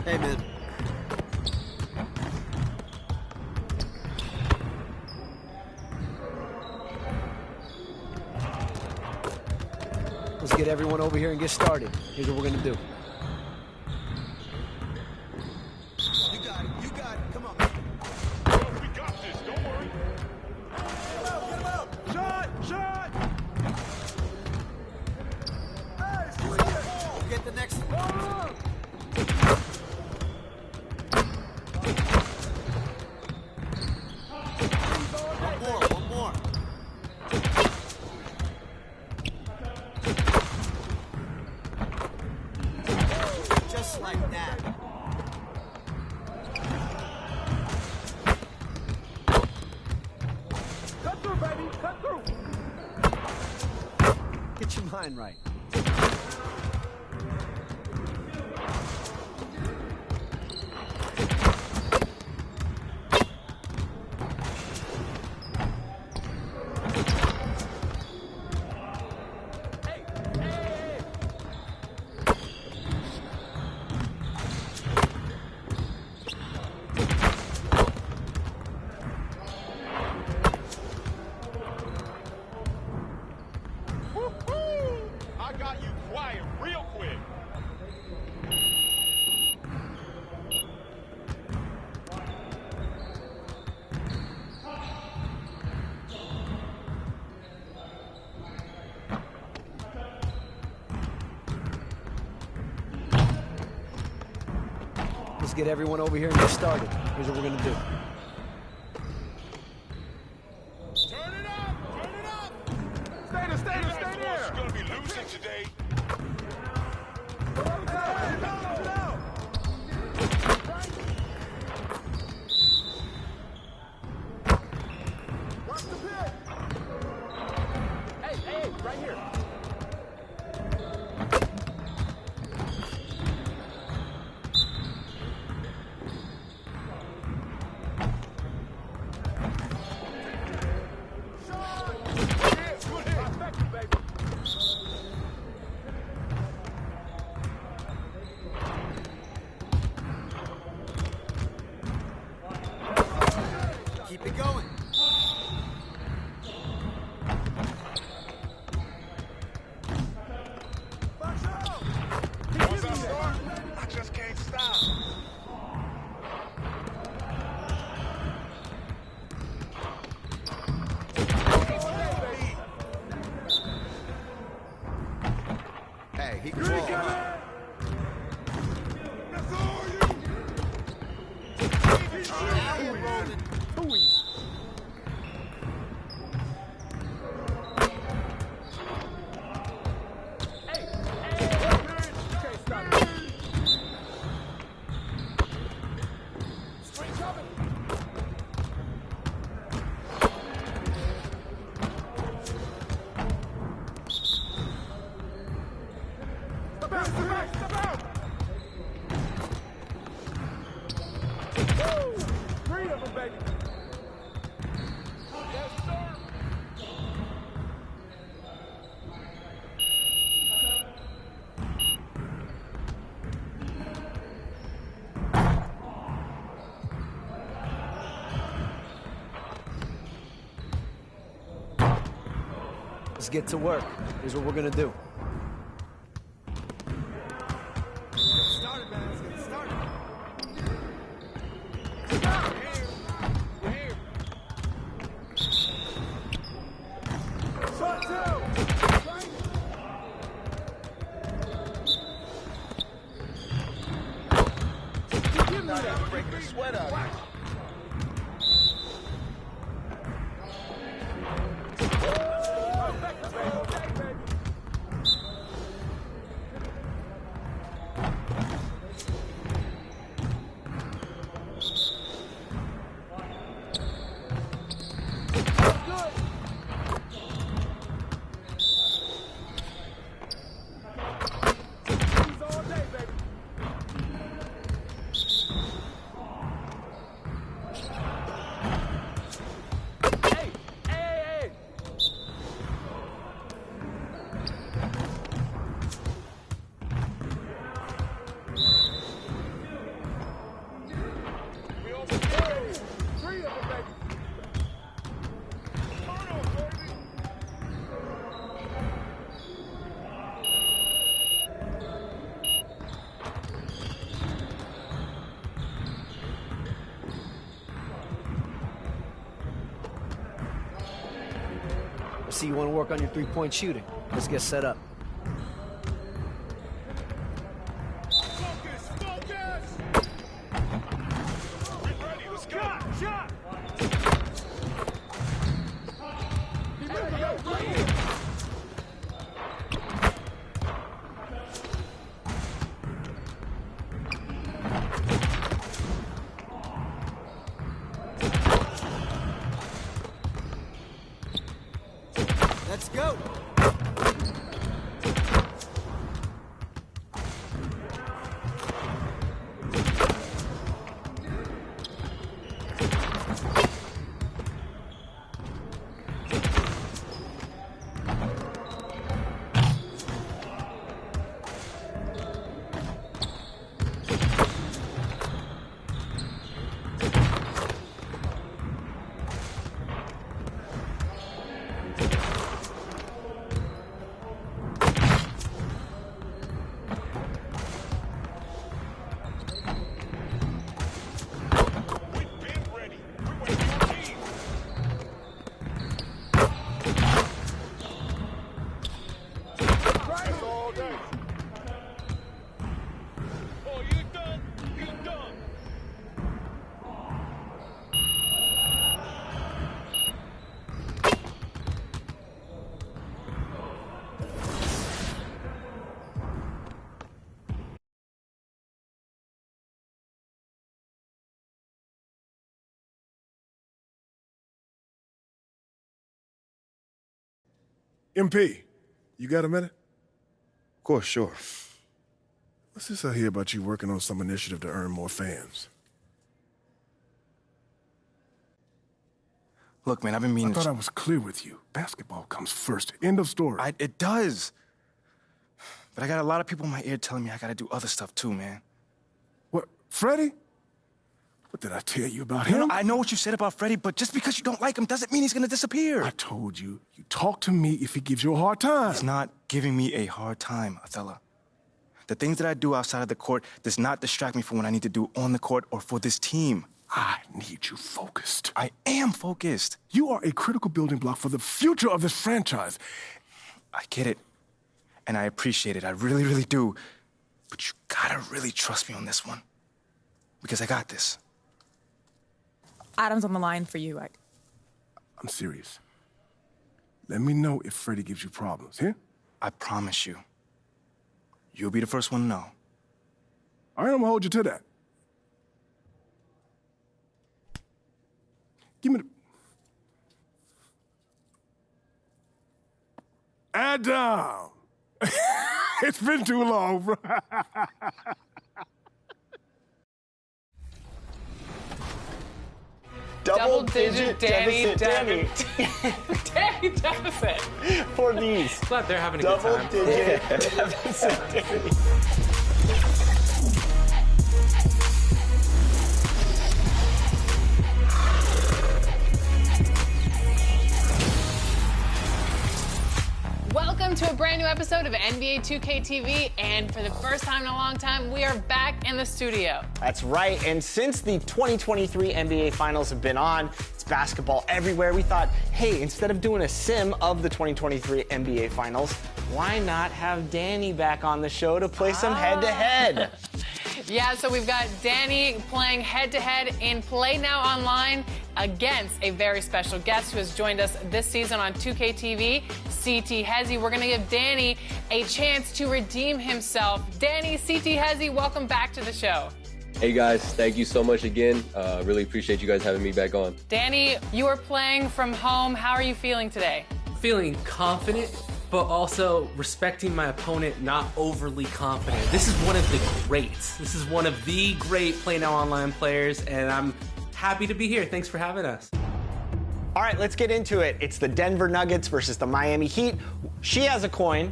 Hey, man. Let's get everyone over here and get started. Here's what we're gonna do. You got it. You got it. Come on. Yo, we got this. Don't worry. Get him out. Shot! Shot! Hey, get the next one. One more. Just like that. Cut through, baby! Cut through! Get your mind right. I got you quiet real quick. Let's get everyone over here and get started. Here's what we're gonna do. Turn it up! Turn it up! Stay there, stay there, stay That's there! gonna be losing today. Watch the pit! Hey, right here! Respect you, baby! Keep it going. Once I start, I just can't stop. Hey, he can roll. That's all you. Now you're rolling. Too easy. You can't stop me. Straight coming. Step out, step out, step out! Woo! 3 of them, baby. Yes, sir. Let's get to work. Here's what we're gonna do. Started, man. Let's get started. Shot 2. Give me that. Break the sweat out of you. Okay, baby. He's all day, baby. See, you want to work on your three-point shooting. Let's get set up. Focus! Focus! Get ready, let's go! Shot! Let's go. We've been ready. We're waiting on team. That's all day. Oh, you done? You done? MP, you got a minute? Of course, sure. What's this I hear about you working on some initiative to earn more fans? Look, man, I've been meaning I thought I was clear with you. Basketball comes first. End of story. It does. But I got a lot of people in my ear telling me I gotta do other stuff too, man. What, Freddie? What did I tell you about No, him? I know what you said about Freddie, but just because you don't like him doesn't mean he's gonna disappear. I told you, you talk to me if he gives you a hard time. He's not giving me a hard time, Othello. The things that I do outside of the court does not distract me from what I need to do on the court or for this team. I need you focused. I am focused. You are a critical building block for the future of this franchise. I get it. And I appreciate it. I really, really do. But you gotta really trust me on this one. Because I got this. Adam's on the line for you. I'm serious. Let me know if Freddie gives you problems, here? I promise you. You'll be the first one to know. All right, I'm gonna hold you to that. Give me the... Adam! It's been too long, bro. Double-digit Danny deficit, Danny deficit. for these. Glad they're having a good time. Double-digit deficit, Danny. Welcome to a brand new episode of NBA 2K TV, and for the first time in a long time, we are back in the studio. That's right, and since the 2023 NBA Finals have been on, it's basketball everywhere, we thought, hey, instead of doing a sim of the 2023 NBA Finals, why not have Danny back on the show to play some head-to-head? Yeah, so we've got Danny playing head-to-head in Play Now Online against a very special guest who has joined us this season on 2K TV, CT Hezzy. We're going to give Danny a chance to redeem himself. Danny, CT Hezzy, welcome back to the show. Hey guys, thank you so much again. Really appreciate you guys having me back on. Danny, you are playing from home. How are you feeling today? Feeling confident, but also respecting my opponent, not overly confident. This is one of the greats. This is one of the great Play Now Online players, and I'm happy to be here. Thanks for having us. All right, let's get into it. It's the Denver Nuggets versus the Miami Heat. She has a coin.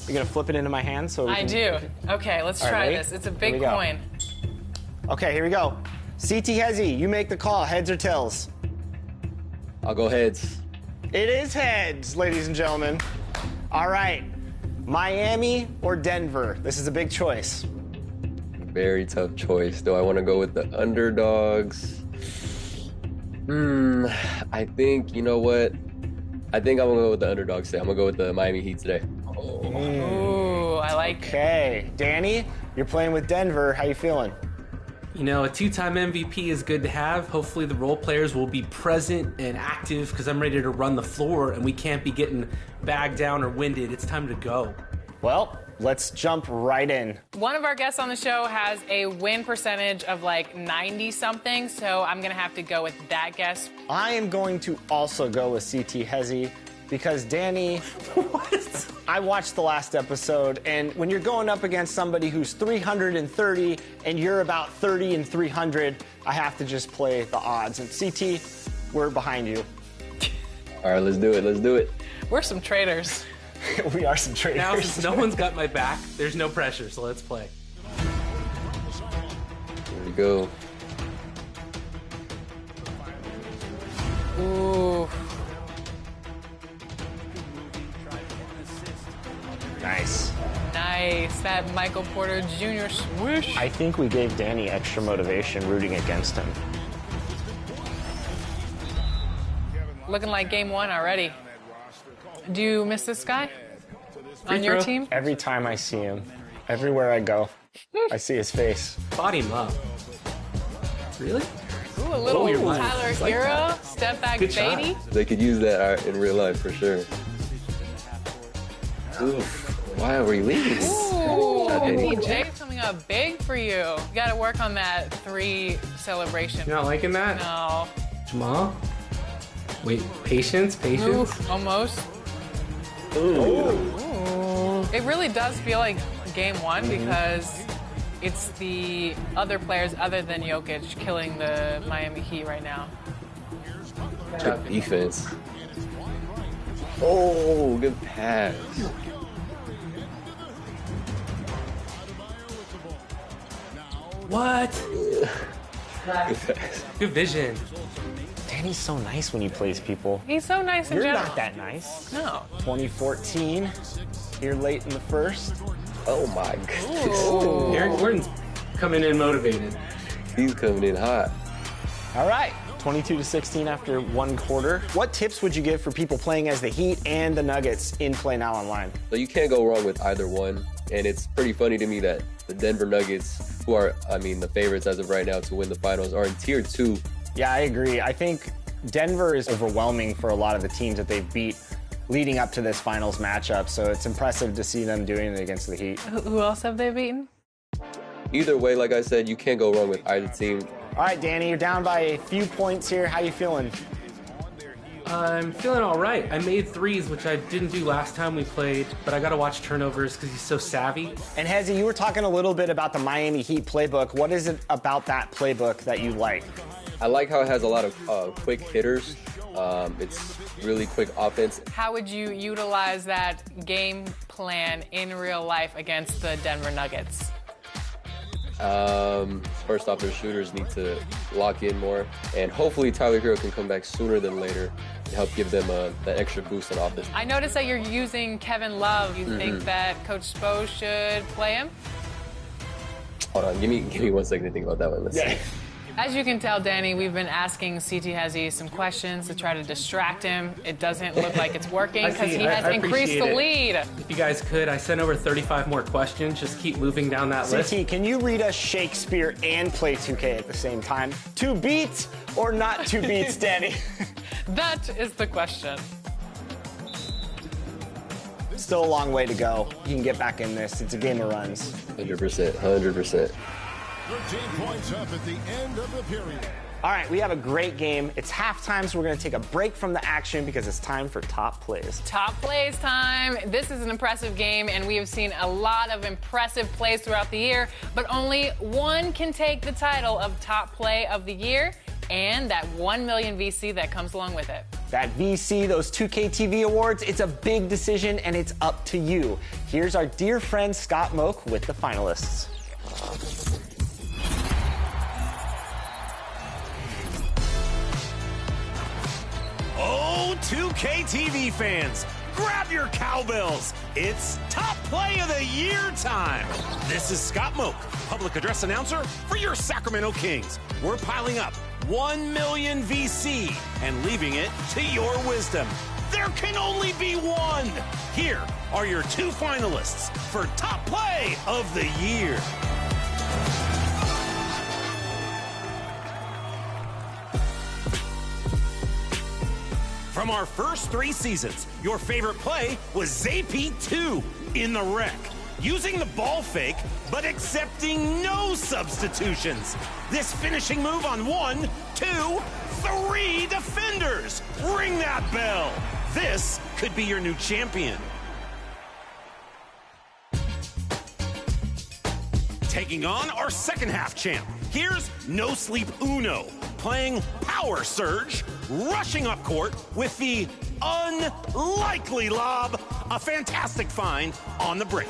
You're going to flip it into my hand? I do. Okay, let's All right, try ready? this. It's a Here big we go. coin. Okay, here we go. CT Hezzy, you make the call. Heads or tails? I'll go heads. It is heads, ladies and gentlemen. All right, Miami or Denver? This is a big choice. Very tough choice. Do I want to go with the underdogs? I think, you know what? I think I'm gonna go with the underdogs today. I'm gonna go with the Miami Heat today. Ooh, I like it. Okay, Danny, you're playing with Denver. How you feeling? You know, a two-time MVP is good to have. Hopefully the role players will be present and active because I'm ready to run the floor and we can't be getting bagged down or winded. It's time to go. Well, let's jump right in. One of our guests on the show has a win percentage of like 90-something, so I'm going to have to go with that guess. I am going to also go with CT Hezi because Danny, What? I watched the last episode, and when you're going up against somebody who's 330 and you're about 30 and 300, I have to just play the odds. And CT, we're behind you. All right, let's do it. Let's do it. We're some traitors. We are some traders. Now, since no one's got my back, there's no pressure, so let's play. Here we go. Ooh. Nice. Nice. That Michael Porter Jr. swoosh. I think we gave Danny extra motivation rooting against him. Looking like game one already. Do you miss this guy on Free your throw. team? Every time I see him, everywhere I go, I see his face. Body him up. Really? Ooh, a little you're lying. Tyler It's like Hero. that. Step back, Good shot. baby. They could use that in real life for sure. Oof. Why are we leaving? Ooh, Shot Danny. PJ coming up big for you. You got to work on that 3 celebration. You're not liking that? No. Jamal? Wait, patience? Ooh, almost. Ooh. It really does feel like game one because it's the other players other than Jokic killing the Miami Heat right now. Good defense. Oh, good pass. What? Good pass. Good vision. Danny's so nice when he plays people. He's so nice in You're general. not that nice. No. 2014, here late in the first. Oh my goodness. Eric Gordon's coming in motivated. He's coming in hot. All right, 22-16 after one quarter. What tips would you give for people playing as the Heat and the Nuggets in Play Now Online? So you can't go wrong with either one. And it's pretty funny to me that the Denver Nuggets, who are, the favorites as of right now to win the finals, are in tier 2. Yeah, I agree. I think Denver is overwhelming for a lot of the teams that they've beat leading up to this finals matchup. So it's impressive to see them doing it against the Heat. Who else have they beaten? Either way, like I said, you can't go wrong with either team. All right, Danny, you're down by a few points here. How you feeling? I'm feeling all right. I made threes, which I didn't do last time we played, but I got to watch turnovers because he's so savvy. And Hezi, you were talking a little bit about the Miami Heat playbook. What is it about that playbook that you like? I like how it has a lot of quick hitters. It's really quick offense. How would you utilize that game plan in real life against the Denver Nuggets? First off, their shooters need to lock in more. And hopefully Tyler Hero can come back sooner than later and help give them that extra boost on offense. I noticed that you're using Kevin Love. You think that Coach Spo should play him? Hold on, give me 1 second to think about that one. Let's see. As you can tell, Danny, we've been asking CT Hezi some questions to try to distract him. It doesn't look like it's working because he has increased the lead. If you guys could, I sent over 35 more questions. Just keep moving down that list. CT, can you read us Shakespeare and play 2K at the same time? 2 beats or not 2 beats, Danny? That is the question. Still a long way to go. You can get back in this. It's a game of runs. 100%, 100%. 13 points up at the end of the period. All right, we have a great game. It's halftime, so we're going to take a break from the action because it's time for top plays. Top plays time. This is an impressive game, and we have seen a lot of impressive plays throughout the year, but only one can take the title of top play of the year and that 1 million VC that comes along with it. That VC, those 2K TV awards, it's a big decision, and it's up to you. Here's our dear friend Scott Moak with the finalists. Oh, 2K TV fans, grab your cowbells. It's Top Play of the Year time. This is Scott Moak, public address announcer for your Sacramento Kings. We're piling up 1 million VC and leaving it to your wisdom. there can only be one. Here are your two finalists for Top Play of the Year. From our first 3 seasons, your favorite play was ZP2 in the wreck. Using the ball fake, but accepting no substitutions. This finishing move on 1, 2, 3 defenders. Ring that bell. This could be your new champion. Taking on our second half champ. Here's No Sleep Uno, playing Power Surge, rushing up court with the unlikely lob. A fantastic find on the break.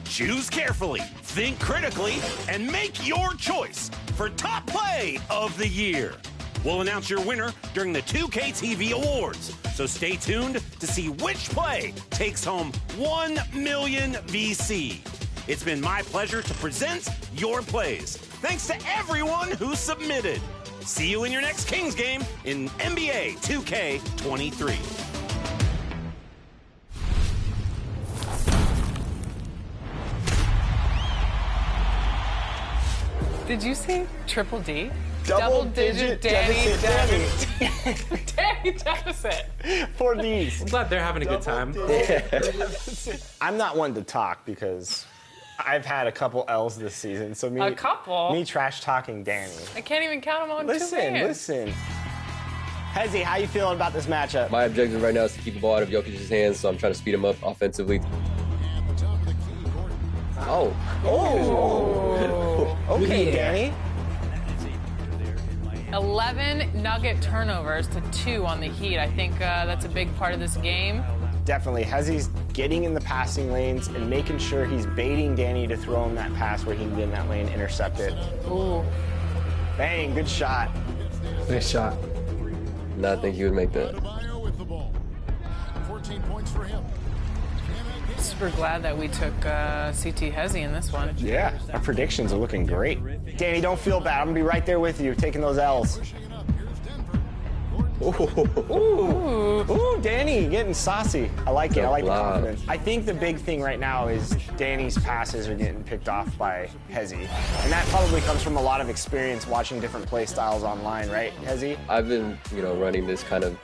Choose carefully, think critically, and make your choice for Top Play of the Year. We'll announce your winner during the 2K TV Awards, so stay tuned to see which play takes home 1 million VC. It's been my pleasure to present your plays. Thanks to everyone who submitted. See you in your next Kings game in NBA 2K23. Did you say Triple D? Double-digit Danny deficit. Danny deficit. For these. I'm glad they're having a good time. I'm not one to talk because I've had a couple L's this season. So A couple? Me trash talking Danny. I can't even count them on 2 hands. Listen. Hezzy, how you feeling about this matchup? My objective right now is to keep the ball out of Jokic's hands, so I'm trying to speed him up offensively. Oh. Okay, Danny. 11 Nugget turnovers to 2 on the Heat. I think that's a big part of this game. Definitely. Hezzy's getting in the passing lanes and making sure he's baiting Danny to throw him that pass where he can get in that lane, intercept it. Ooh. Bang, good shot. Nice shot. Not think he would make that. Super glad that we took CT Hezzy in this one. Yeah, our predictions are looking great. Danny, don't feel bad. I'm gonna be right there with you, taking those L's. Ooh, Danny, getting saucy. I like it. I like the confidence. I think the big thing right now is Danny's passes are getting picked off by Hezzy. And that probably comes from a lot of experience watching different play styles online, right, Hezzy? I've been, running this kind of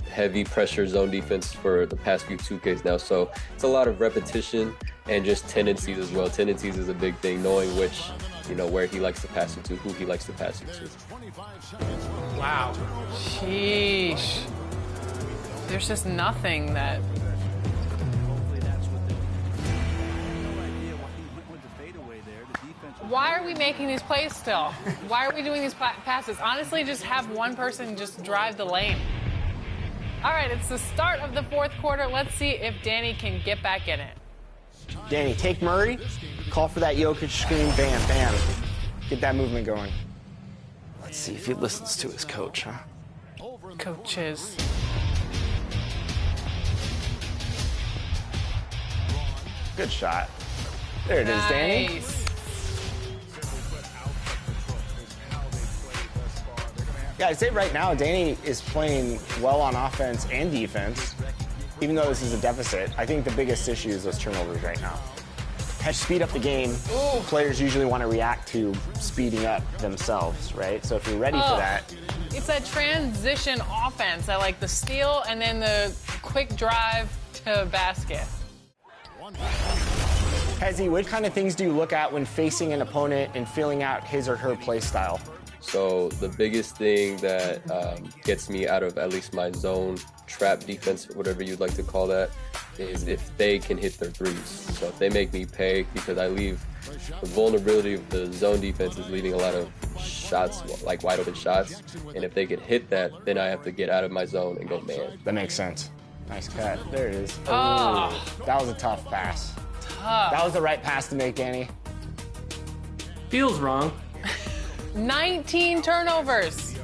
heavy pressure zone defense for the past few 2Ks now, so it's a lot of repetition and just tendencies as well. Tendencies is a big thing, knowing which, where he likes to pass it to, who he likes to pass it to. Wow. Sheesh. There's just nothing that... Why are we making these plays still? Why are we doing these passes? Honestly, just have one person just drive the lane. All right, it's the start of the 4th quarter. Let's see if Danny can get back in it. Danny, take Murray, call for that Jokic screen, bam, bam. Get that movement going. Let's see if he listens to his coach, huh? Coaches. Good shot. There it is, Danny. Nice. Yeah, I'd say right now, Danny is playing well on offense and defense, even though this is a deficit. I think the biggest issue is those turnovers right now. Speed up the game. Ooh. Players usually want to react to speeding up themselves, right? So if you're ready for that. It's that transition offense. I like the steal and then the quick drive to basket. Hezzy, what kind of things do you look at when facing an opponent and filling out his or her play style? So the biggest thing that gets me out of at least my zone trap defense, whatever you'd like to call that, is if they can hit their threes. So if they make me pay, because I leave the vulnerability of the zone defense is leaving a lot of shots, like wide open shots. And if they can hit that, then I have to get out of my zone and go man. That makes sense. Nice cut. There it is. Oh. That was a tough pass. Tough. That was the right pass to make, Danny. Feels wrong. 19 turnovers.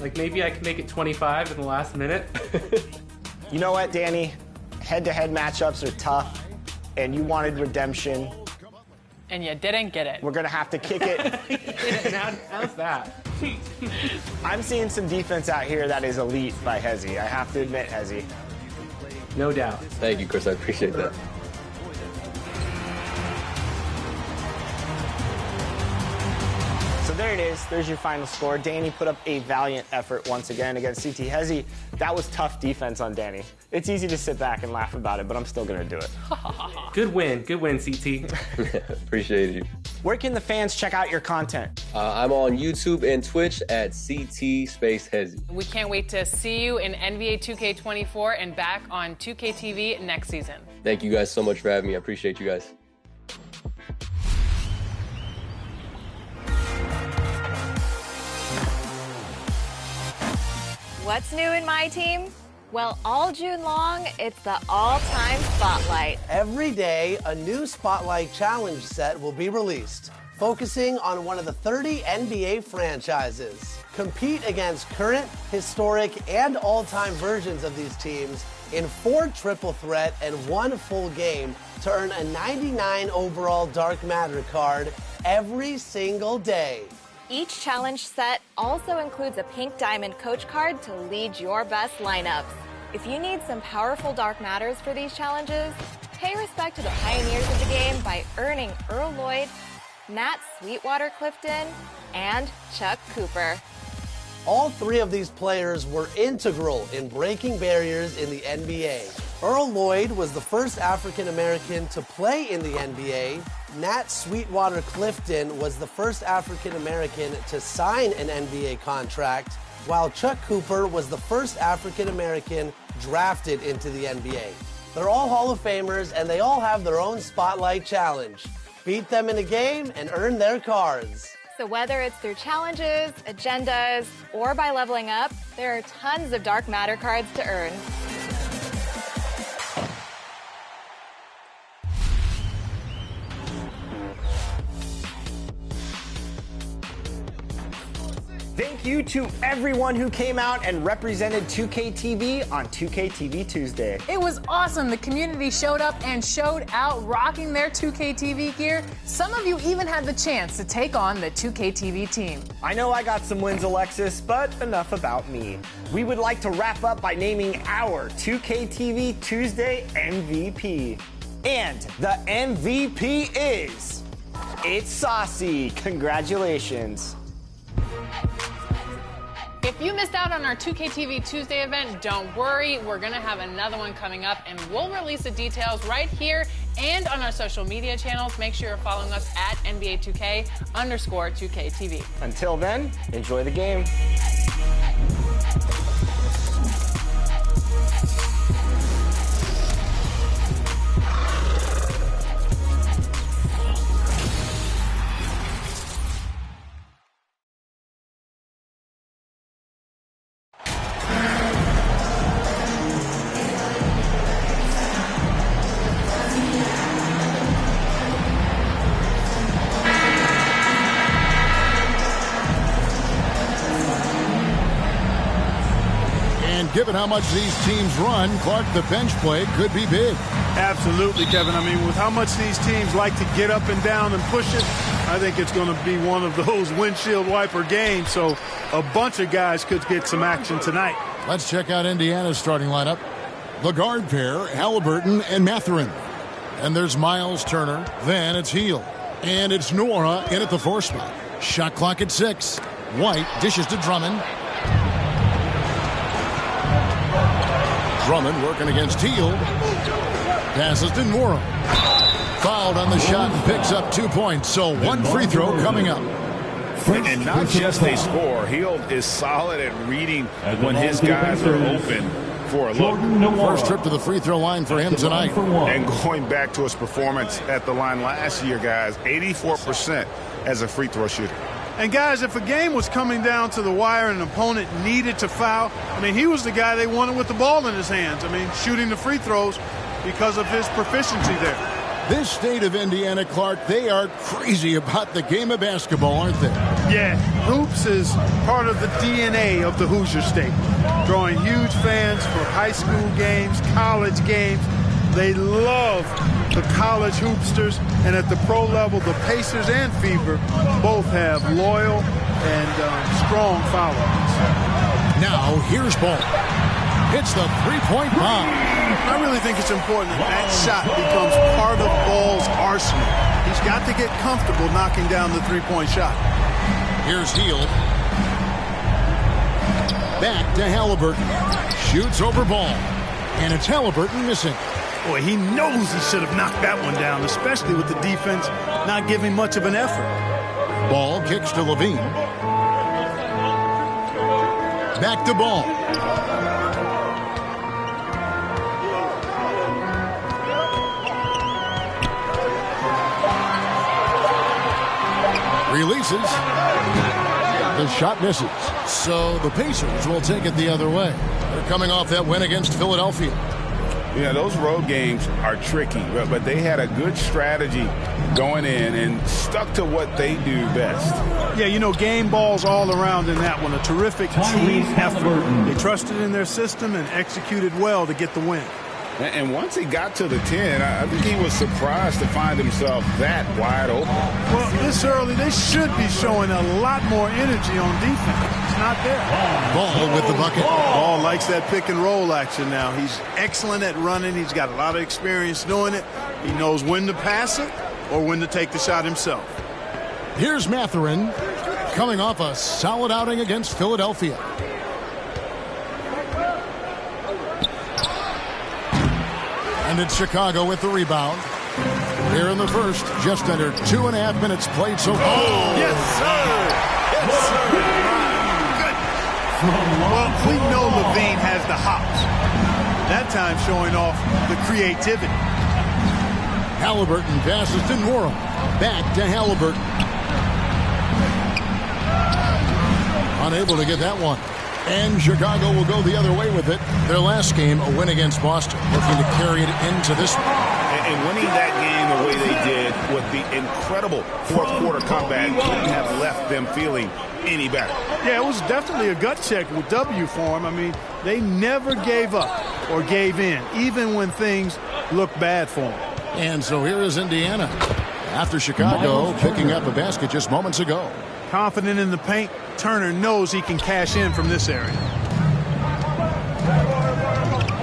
Like maybe I can make it 25 in the last minute. You know what, Danny? Head-to-head matchups are tough, and you wanted redemption. And you didn't get it. We're going to have to kick it. How's that? I'm seeing some defense out here that is elite by Hezzy. I have to admit, Hezzy. No doubt. Thank you, Chris. I appreciate that. So there it is. There's your final score. Danny put up a valiant effort once again against CT Hezzy. That was tough defense on Danny. It's easy to sit back and laugh about it, but I'm still going to do it. Good win, CT. Appreciate you. Where can the fans check out your content? I'm on YouTube and Twitch at CT Space Hezzy. We can't wait to see you in NBA 2K24 and back on 2K TV next season. Thank you guys so much for having me. I appreciate you guys. What's new in my team? Well, all June long, it's the all-time Spotlight. Every day, a new Spotlight Challenge set will be released, focusing on one of the 30 NBA franchises. Compete against current, historic, and all-time versions of these teams in 4 triple threat and 1 full game to earn a 99 overall Dark Matter card every single day. Each challenge set also includes a pink diamond coach card to lead your best lineups. If you need some powerful Dark Matters for these challenges, pay respect to the pioneers of the game by earning Earl Lloyd, Nat Sweetwater Clifton, and Chuck Cooper. All 3 of these players were integral in breaking barriers in the NBA. Earl Lloyd was the first African American to play in the NBA. Nat Sweetwater Clifton was the first African American to sign an NBA contract, while Chuck Cooper was the first African American drafted into the NBA. They're all Hall of Famers, and they all have their own Spotlight Challenge. Beat them in a game and earn their cards. So whether it's through challenges, agendas, or by leveling up, there are tons of Dark Matter cards to earn. Thank you to everyone who came out and represented 2K TV on 2K TV Tuesday. It was awesome. The community showed up and showed out, rocking their 2K TV gear. Some of you even had the chance to take on the 2K TV team. I know I got some wins, Alexis, but enough about me. We would like to wrap up by naming our 2K TV Tuesday MVP. And the MVP is... It's Saucy. Congratulations. If you missed out on our 2K TV Tuesday event, don't worry. We're going to have another one coming up, and we'll release the details right here and on our social media channels. Make sure you're following us at NBA2K_2KTV. Until then, enjoy the game. Given how much these teams run, Clark, the bench play could be big. Absolutely, Kevin. I mean, with how much these teams like to get up and down and push it, I think it's going to be one of those windshield wiper games. So a bunch of guys could get some action tonight. Let's check out Indiana's starting lineup. The guard pair, Halliburton and Mathurin. And there's Miles Turner. Then it's Heel. And it's Nora in at the 4 spot. Shot clock at 6. White dishes to Drummond. Drummond working against Teal. Passes to Nora. Fouled on the shot and picks up 2 points. So 1 free throw coming up. And not just a score. Heel is solid at reading when his guys are open for a look. First trip to the free throw line for him tonight. And going back to his performance at the line last year, guys, 84% as a free throw shooter. And guys, if a game was coming down to the wire and an opponent needed to foul, I mean, he was the guy they wanted with the ball in his hands. I mean, shooting the free throws because of his proficiency there. This state of Indiana, Clark, they are crazy about the game of basketball, aren't they? Yeah, hoops is part of the DNA of the Hoosier State. Drawing huge fans for high school games, college games. They love the college hoopsters, and at the pro level, the Pacers and Fever both have loyal and strong followers. Now, here's Ball. Hits the three-point bomb. I really think it's important that that shot becomes part of Ball's arsenal. He's got to get comfortable knocking down the three-point shot. Here's Hield. Back to Halliburton. Shoots over Ball. And it's Halliburton missing. Boy, he knows he should have knocked that one down, especially with the defense not giving much of an effort. Ball kicks to Levine. Back to Ball. Releases. The shot misses. So the Pacers will take it the other way. They're coming off that win against Philadelphia. Yeah, those road games are tricky, but they had a good strategy going in and stuck to what they do best. Yeah, you know, game balls all around in that one. A terrific team effort. They trusted in their system and executed well to get the win. And once he got to the 10, I think he was surprised to find himself that wide open. Well, this early, they should be showing a lot more energy on defense. It's not there. Ball with the bucket. Ball likes that pick and roll action now. He's excellent at running. He's got a lot of experience doing it. He knows when to pass it or when to take the shot himself. Here's Mathurin coming off a solid outing against Philadelphia. And it's Chicago with the rebound. Here in the first, just under 2.5 minutes played so far. Oh, yes, sir. Yes, sir. Good. Well, we know Levine has the hops. That time showing off the creativity. Halliburton passes to Nora. Back to Halliburton. Unable to get that one. And Chicago will go the other way with it. Their last game, a win against Boston, looking to carry it into this one. And winning that game the way they did with the incredible fourth quarter comeback couldn't have left them feeling any better. Yeah, it was definitely a gut check with W for them. I mean, they never gave up or gave in, even when things looked bad for them. And so here is Indiana, after Chicago picking up a basket just moments ago. Confident in the paint, Turner knows he can cash in from this area.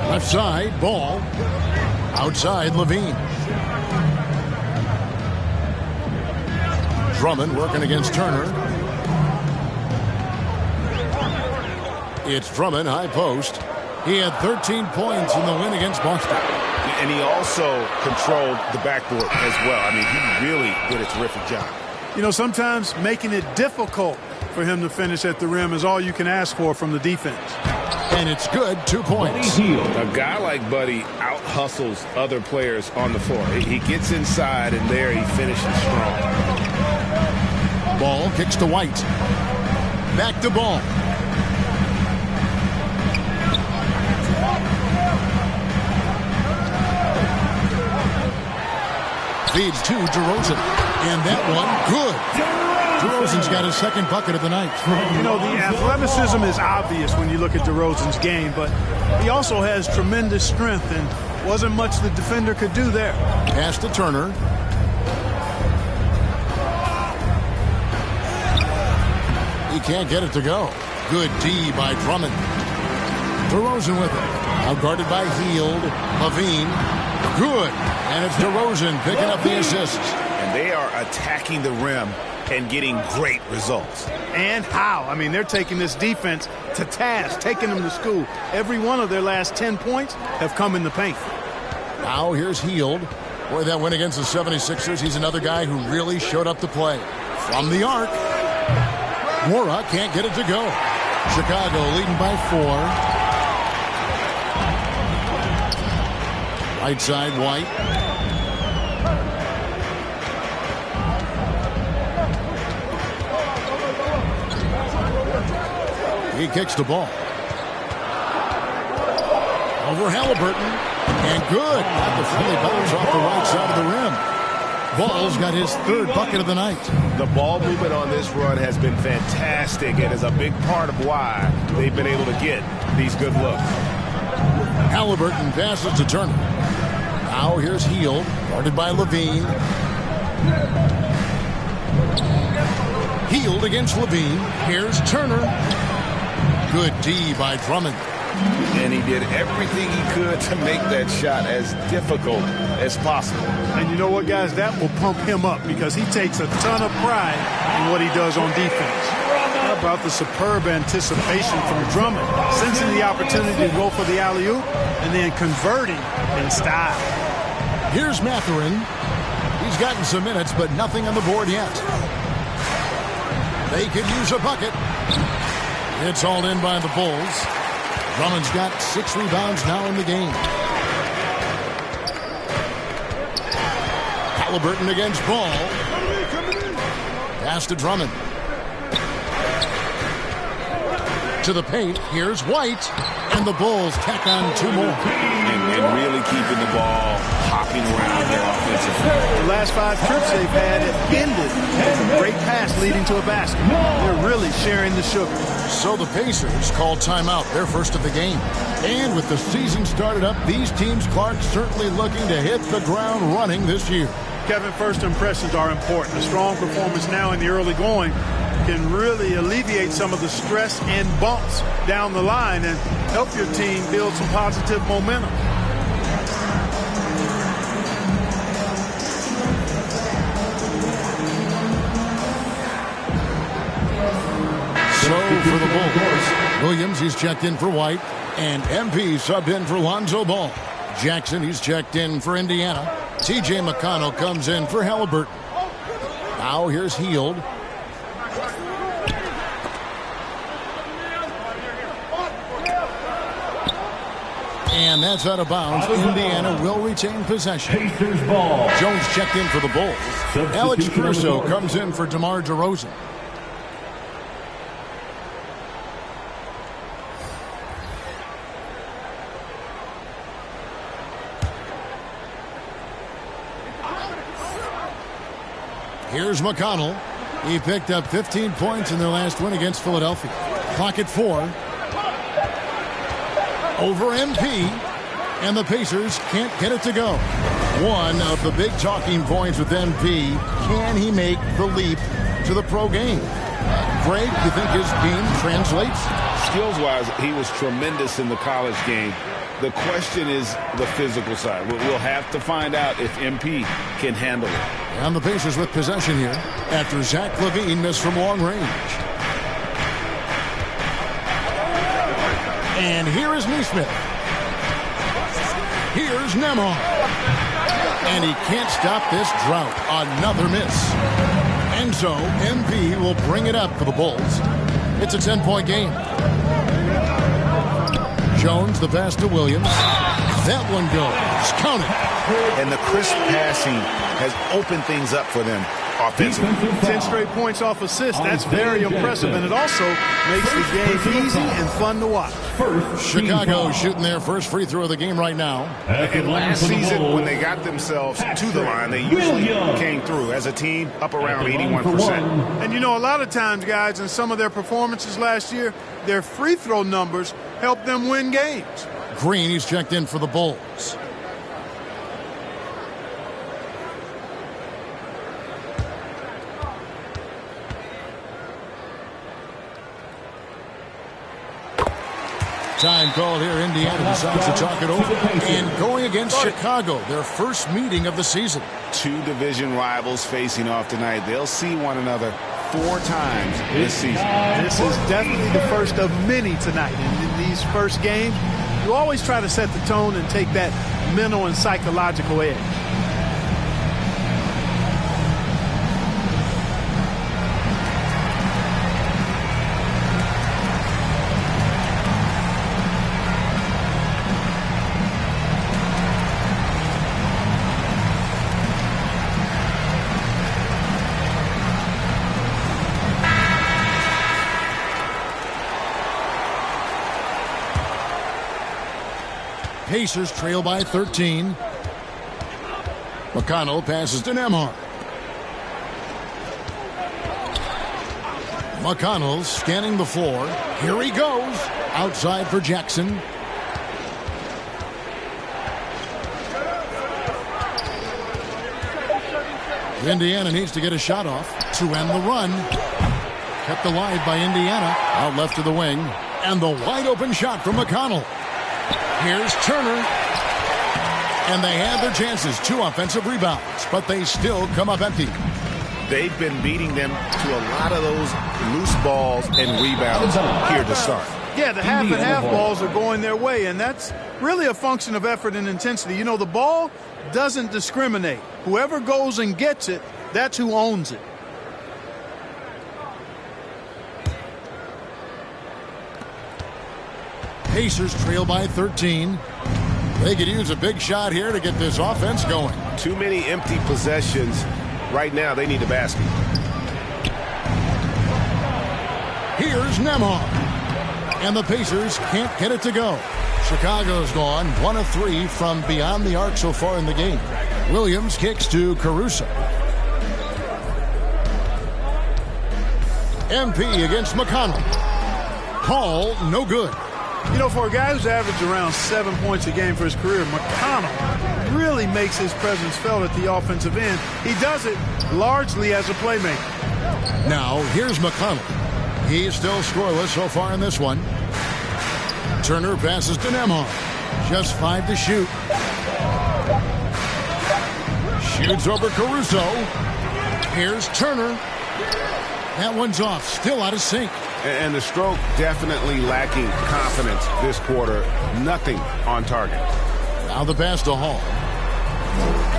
Left side, Ball. Outside, Levine. Drummond working against Turner. It's Drummond, high post. He had 13 points in the win against Boston. And he also controlled the backboard as well. I mean, he really did a terrific job. You know, sometimes making it difficult for him to finish at the rim is all you can ask for from the defense. And it's good, 2 points. A guy like Buddy out-hustles other players on the floor. He gets inside, and there he finishes strong. Ball kicks to White. Back to Ball. Feeds to DeRozan. And that one, good. DeRozan's got his second bucket of the night. You know, the athleticism is obvious when you look at DeRozan's game, but he also has tremendous strength, and wasn't much the defender could do there. Pass to Turner. He can't get it to go. Good D by Drummond. DeRozan with it. Now guarded by Hield. Levine. Good. And it's DeRozan picking up the assists. And they are attacking the rim and getting great results. And how? I mean, they're taking this defense to task, taking them to school. Every one of their last 10 points have come in the paint. Now here's Hield. Boy, that win against the 76ers. He's another guy who really showed up to play. From the arc. Mora can't get it to go. Chicago leading by 4. Right side, White. He kicks the ball. Over Halliburton. And good. Got the friendly bounce off the right side of the rim. Ball's got his third bucket of the night. The ball movement on this run has been fantastic and is a big part of why they've been able to get these good looks. Halliburton passes to Turner. Now here's Heel, guarded by Levine. Healed against Levine. Here's Turner. Good D by Drummond. And he did everything he could to make that shot as difficult as possible. And you know what, guys? That will pump him up because he takes a ton of pride in what he does on defense. How about the superb anticipation from Drummond, sensing the opportunity to go for the alley-oop and then converting in style. Here's Mathurin. He's gotten some minutes, but nothing on the board yet. They could use a bucket. It's all in by the Bulls. Drummond's got 6 rebounds now in the game. Halliburton against Ball. Pass to Drummond. To the paint. Here's White. And the Bulls tack on 2 more. And really keeping the ball hopping around there offensively. The last 5 trips they've had have ended with a great pass leading to a basket. They're really sharing the sugar. So the Pacers call timeout, their first of the game. And with the season started up, these teams, Clark, certainly looking to hit the ground running this year. Kevin, first impressions are important. A strong performance now in the early going can really alleviate some of the stress and bumps down the line and help your team build some positive momentum. So for the Bulls, Williams, he's checked in for White, and MP subbed in for Lonzo Ball. Jackson, he's checked in for Indiana. T.J. McConnell comes in for Halliburton. Now here's Heald. And that's out of bounds. Indiana will retain possession. Jones checked in for the Bulls. Alex Caruso comes in for DeMar DeRozan. Here's McConnell. He picked up 15 points in their last win against Philadelphia. Clock at 4. Over MP. And the Pacers can't get it to go. One of the big talking points with MP, can he make the leap to the pro game? Greg, you think his game translates? Skills-wise, he was tremendous in the college game. The question is the physical side. We'll have to find out if MP can handle it. And the Pacers with possession here after Zach LaVine missed from long range. And here is Neesmith. Here's Nembhard. And he can't stop this drought. Another miss. And so MP will bring it up for the Bulls. It's a 10-point game. Jones, the pass to Williams. That one goes. Count it. And the crisp passing has opened things up for them offensively. 10 straight points off assists. That's very impressive. And it also makes the game easy and fun to watch. Chicago shooting their first free throw of the game right now. And last season, when they got themselves to the line, they usually came through as a team up around 81%. And you know, a lot of times, guys, in some of their performances last year, their free throw numbers helped them win games. Green, he's checked in for the Bulls. Time called here. Indiana decides to talk it over. And going against Chicago, their first meeting of the season. 2 division rivals facing off tonight. They'll see one another 4 times this season. This is definitely the first of many tonight. And in these first games, you always try to set the tone and take that mental and psychological edge. Pacers trail by 13. McConnell passes to Nembhard. McConnell scanning the floor. Here he goes. Outside for Jackson. Indiana needs to get a shot off to end the run. Kept alive by Indiana. Out left to the wing. And the wide open shot from McConnell. Here's Turner. And they had their chances. 2 offensive rebounds. But they still come up empty. They've been beating them to a lot of those loose balls and rebounds here to start. Yeah, the half and half balls are going their way, and that's really a function of effort and intensity. You know, the ball doesn't discriminate. Whoever goes and gets it, that's who owns it. Pacers trail by 13. They could use a big shot here to get this offense going. Too many empty possessions. Right now, they need a basket. Here's Nembhard. And the Pacers can't get it to go. Chicago's gone 1 of 3 from beyond the arc so far in the game. Williams kicks to Caruso. MP against McConnell. Hall, no good. You know, for a guy who's averaged around 7 points a game for his career, McConnell really makes his presence felt at the offensive end. He does it largely as a playmaker. Now, here's McConnell. He's still scoreless so far in this one. Turner passes to Nembhard. Just 5 to shoot. Shoots over Caruso. Here's Turner. That one's off. Still out of sync. And the stroke definitely lacking confidence this quarter. Nothing on target. Now the pass to Hall.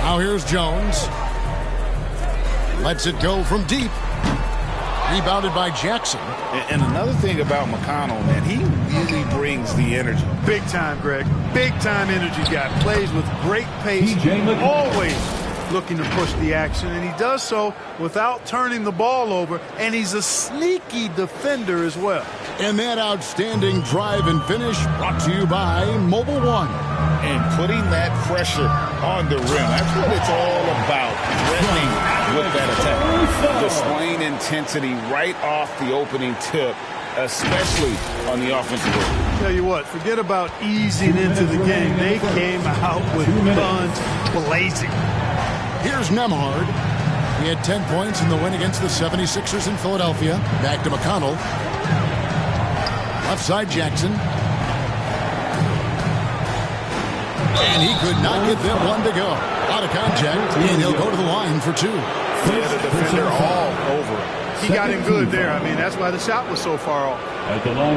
Now here's Jones. Lets it go from deep. Rebounded by Jackson. And another thing about McConnell, man, he really brings the energy. Big time, Greg. Big time energy guy. Plays with great pace. Always looking to push the action, and he does so without turning the ball over, and he's a sneaky defender as well. And that outstanding drive and finish brought to you by Mobile One. And putting that pressure on the rim, that's what it's all about, threatening with that attack. Displaying intensity right off the opening tip, especially on the offensive end. Tell you what, forget about easing into the game. They came out with guns blazing. Here's Nembhard. He had 10 points in the win against the 76ers in Philadelphia. Back to McConnell. Left side Jackson. And he could not get that one to go. Out of contact, and he'll go to the line for 2. Yeah, the defender all over it. He got him good there. I mean, that's why the shot was so far off.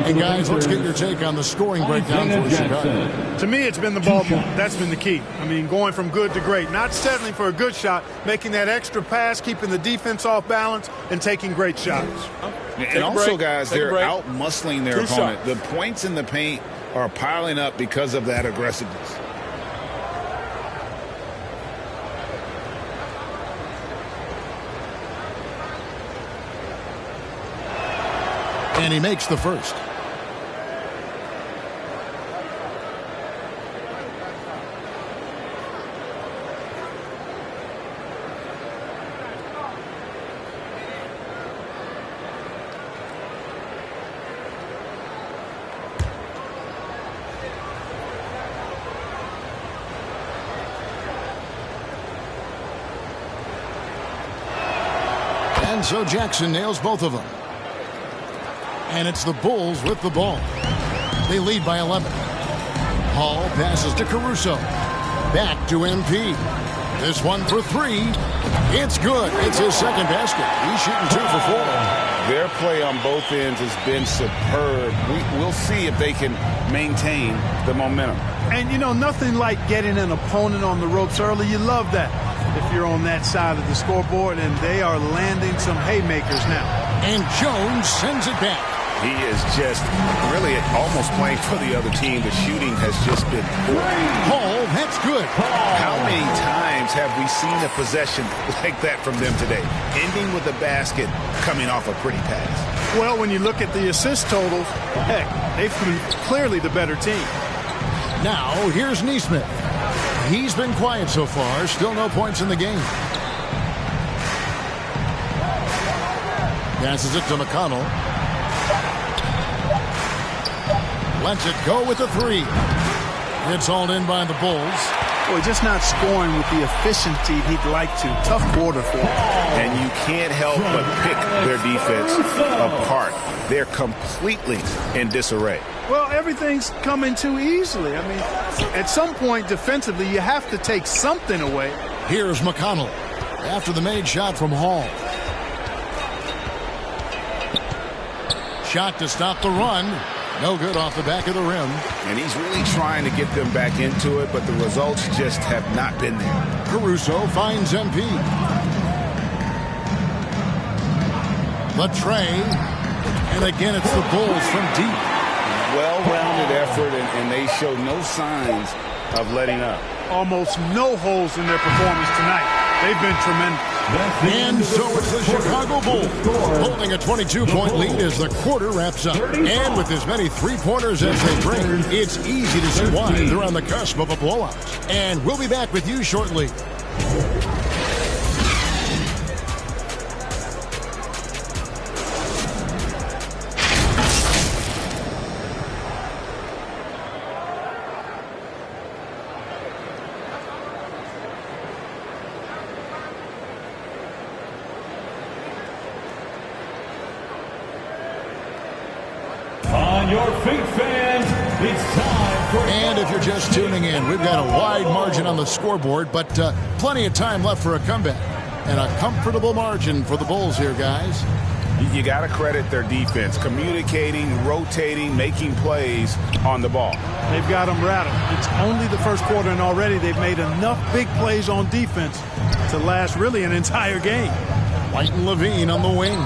And guys, let's get your take on the scoring breakdown for Chicago. To me, it's been the ball movement. That's been the key. I mean, going from good to great. Not settling for a good shot, making that extra pass, keeping the defense off balance, and taking great shots. And also, guys, they're out-muscling their opponent. The points in the paint are piling up because of that aggressiveness. And he makes the first. And so Jackson nails both of them. And it's the Bulls with the ball. They lead by 11. Hall passes to Caruso. Back to MP. This one for 3. It's good. It's his second basket. He's shooting 2 for 4. Their play on both ends has been superb. We'll see if they can maintain the momentum. And, you know, nothing like getting an opponent on the ropes early. You love that if you're on that side of the scoreboard, and they are landing some haymakers now. And Jones sends it back. He is just really almost playing for the other team. The shooting has just been poor. Hall, that's good. How many times have we seen a possession like that from them today? Ending with a basket, coming off a pretty pass. Well, when you look at the assist totals, heck, they've been clearly the better team. Now, here's Nesmith. He's been quiet so far. Still no points in the game. Passes it to McConnell. Lets it go with the 3. It's hauled in by the Bulls. Boy, just not scoring with the efficiency he'd like to. Tough quarter for him. And you can't help but pick their defense apart. They're completely in disarray. Well, everything's coming too easily. I mean, at some point defensively, you have to take something away. Here's McConnell after the made shot from Hall. Shot to stop the run. No good off the back of the rim. And he's really trying to get them back into it, but the results just have not been there. Caruso finds MP. The tray. And again, it's the Bulls from deep. Well-rounded effort, and they show no signs of letting up. Almost no holes in their performance tonight. They've been tremendous. And so it's the Chicago Bulls holding a 22-point lead as the quarter wraps up. And with as many three-pointers as they bring, it's easy to see why they're on the cusp of a blowout. And we'll be back with you shortly. And if you're just tuning in, we've got a wide margin on the scoreboard, but plenty of time left for a comeback. And a comfortable margin for the Bulls here, guys. You got to credit their defense, communicating, rotating, making plays on the ball. They've got them rattled. It's only the first quarter, and already they've made enough big plays on defense to last really an entire game. White and Levine on the wing.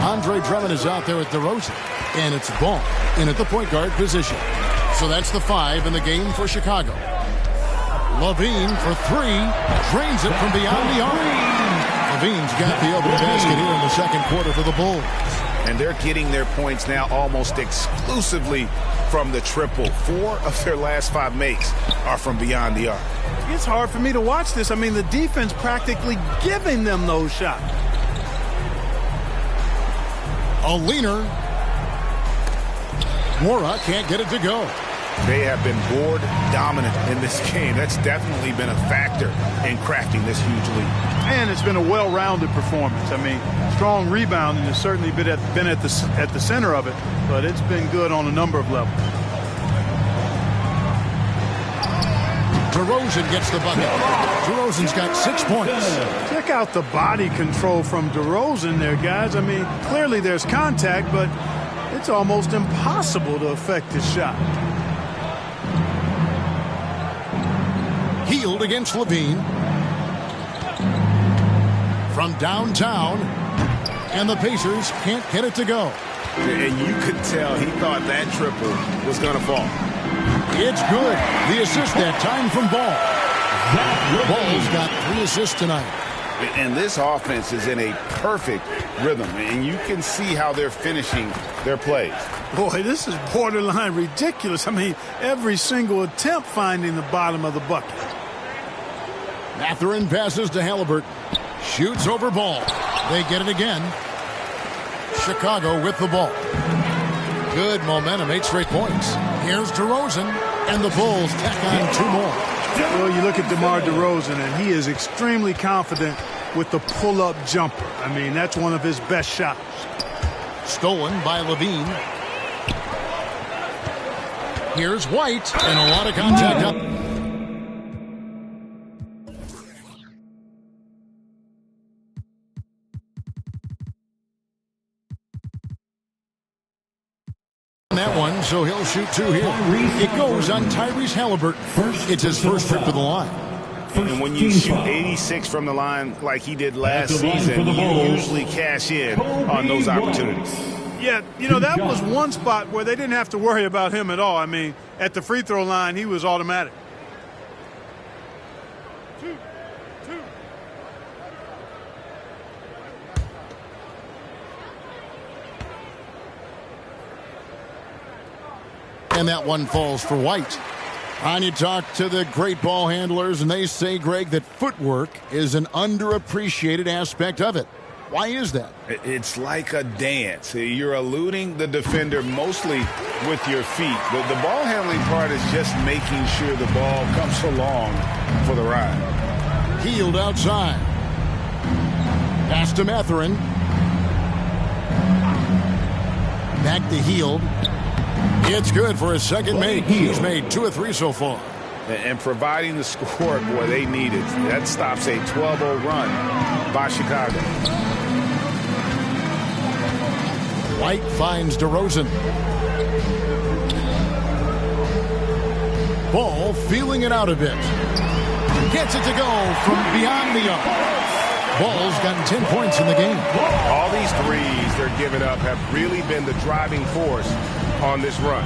Andre Drummond is out there with DeRozan. And it's Ball in at the point guard position. So that's the 5 in the game for Chicago. Levine for 3. Drains it from beyond the arc. Levine's got the open basket here in the second quarter for the Bulls. And they're getting their points now almost exclusively from the triple. 4 of their last 5 makes are from beyond the arc. It's hard for me to watch this. I mean, the defense practically giving them those shots. A leaner. Mora can't get it to go. They have been board dominant in this game. That's definitely been a factor in cracking this huge lead. And it's been a well-rounded performance. I mean, strong rebounding has certainly been at the center of it, but it's been good on a number of levels. DeRozan gets the bucket. DeRozan's got 6 points. Check out the body control from DeRozan there, guys. I mean, clearly there's contact, but it's almost impossible to affect his shot. Healed against Levine. From downtown. And the Pacers can't get it to go. And you could tell he thought that triple was going to fall. It's good. The assist that time from Ball. Ball's got 3 assists tonight. And this offense is in a perfect rhythm, and you can see how they're finishing their plays. Boy, this is borderline ridiculous. I mean, every single attempt finding the bottom of the bucket. Mathurin passes to Halliburton. Shoots over Ball. They get it again. Chicago with the ball. Good momentum, 8 straight points. Here's DeRozan, and the Bulls tack on 2 more. Well, you look at DeMar DeRozan, and he is extremely confident with the pull-up jumper. I mean, that's one of his best shots. Stolen by Levine. Here's White, and a lot of contact up. That one, so he'll shoot 2 here. It goes on Tyrese Halliburton. It's his first trip to the line. And when you shoot 86 from the line like he did last season, you usually cash in on those opportunities. Yeah, you know, that was one spot where they didn't have to worry about him at all. I mean, at the free throw line, he was automatic. And that one falls for White. And you talk to the great ball handlers, and they say, Greg, that footwork is an underappreciated aspect of it. Why is that? It's like a dance. You're eluding the defender mostly with your feet. The ball handling part is just making sure the ball comes along for the ride. Hield outside. Pass to Mathurin. Back to Hield. It's good for his second make. He's made 2 of 3 so far. And providing the score, boy, they need it. That stops a 12-0 run by Chicago. White finds DeRozan. Ball feeling it out a bit. Gets it to go from beyond the arc. Ball's gotten 10 points in the game. All these threes they're giving up have really been the driving force on this run.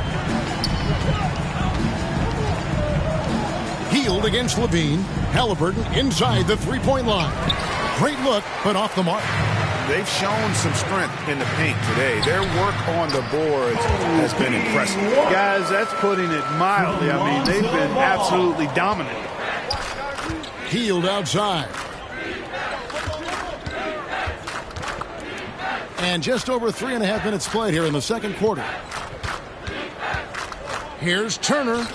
Hield against Levine. Halliburton inside the three-point line. Great look, but off the mark. They've shown some strength in the paint today. Their work on the boards has been impressive. Guys, that's putting it mildly. I mean, they've been absolutely dominant. Hield outside. And just over 3.5 minutes played here in the second quarter. Here's Turner.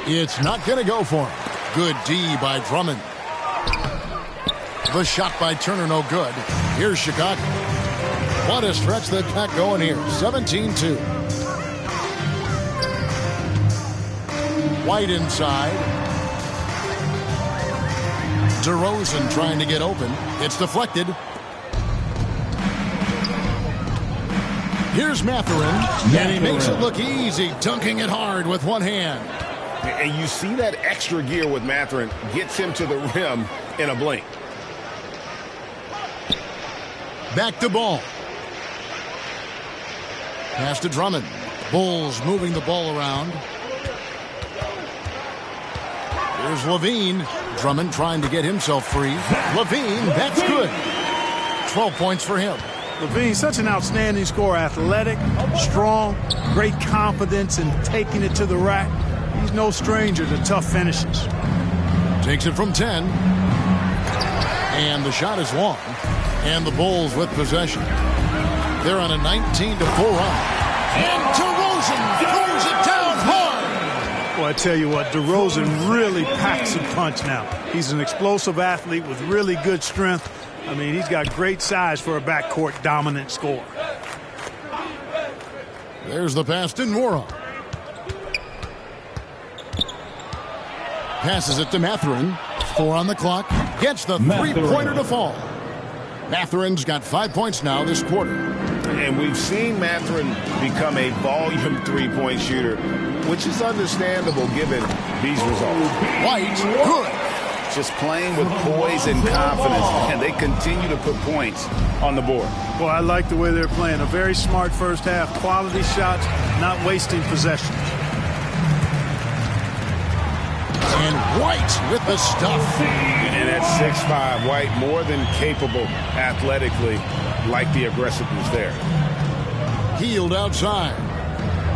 It's not going to go for him. Good D by Drummond. The shot by Turner, no good. Here's Chicago. What a stretch they've got going here. 17-2. White inside. DeRozan trying to get open. It's deflected. Here's Mathurin, and he makes it look easy, dunking it hard with one hand. And you see that extra gear with Mathurin gets him to the rim in a blink. Back to Ball. Pass to Drummond. Bulls moving the ball around. Here's Levine. Drummond trying to get himself free. Levine, that's good. 12 points for him. Levine, such an outstanding scorer, athletic, strong, great confidence in taking it to the rack. He's no stranger to tough finishes. Takes it from 10. And the shot is long. And the Bulls with possession. They're on a 19-4 run. And DeRozan throws it down hard. Well, I tell you what, DeRozan really packs a punch now. He's an explosive athlete with really good strength. I mean, he's got great size for a backcourt dominant scorer. There's the pass to Nora. Passes it to Mathurin. 4 on the clock. Gets the three-pointer to fall. Mathurin's got 5 points now this quarter. And we've seen Mathurin become a volume three-point shooter, which is understandable given these results. White, good. Just playing with poise and confidence, and they continue to put points on the board. Well, I like the way they're playing. A very smart first half, quality shots, not wasting possession. And White with the stuff. And at 6'5", White more than capable athletically, like the aggressiveness there. Hield outside.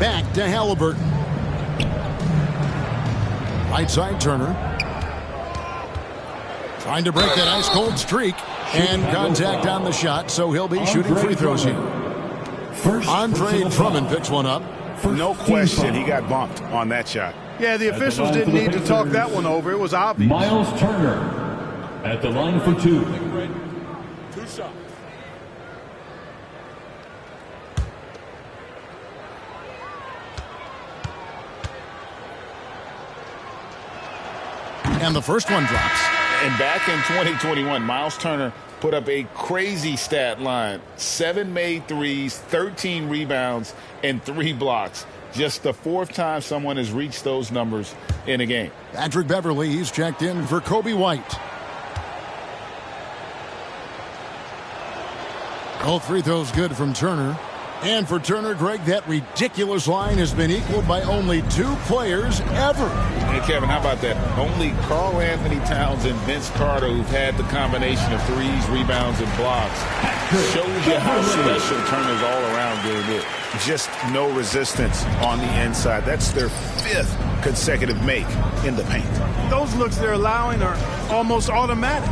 Back to Halliburton. Right side Turner. Trying to break that ice-cold streak. And contact on the shot, so he'll be shooting free throws here. Andre Drummond picks one up. No question he got bumped on that shot. Yeah, the officials didn't need to talk that one over. It was obvious. Miles Turner at the line for 2. 2 shots. And the first one drops. And back in 2021, Miles Turner put up a crazy stat line. 7 made threes, 13 rebounds, and 3 blocks. Just the 4th time someone has reached those numbers in a game. Patrick Beverly, he's checked in for Kobe White. All free throws good from Turner. And for Turner, Greg, that ridiculous line has been equaled by only 2 players ever. Hey, Kevin, how about that? Only Karl Anthony Towns and Vince Carter, who've had the combination of threes, rebounds, and blocks. Shows you how special Turner's all around doing it. Just no resistance on the inside. That's their 5th consecutive make in the paint. Those looks they're allowing are almost automatic.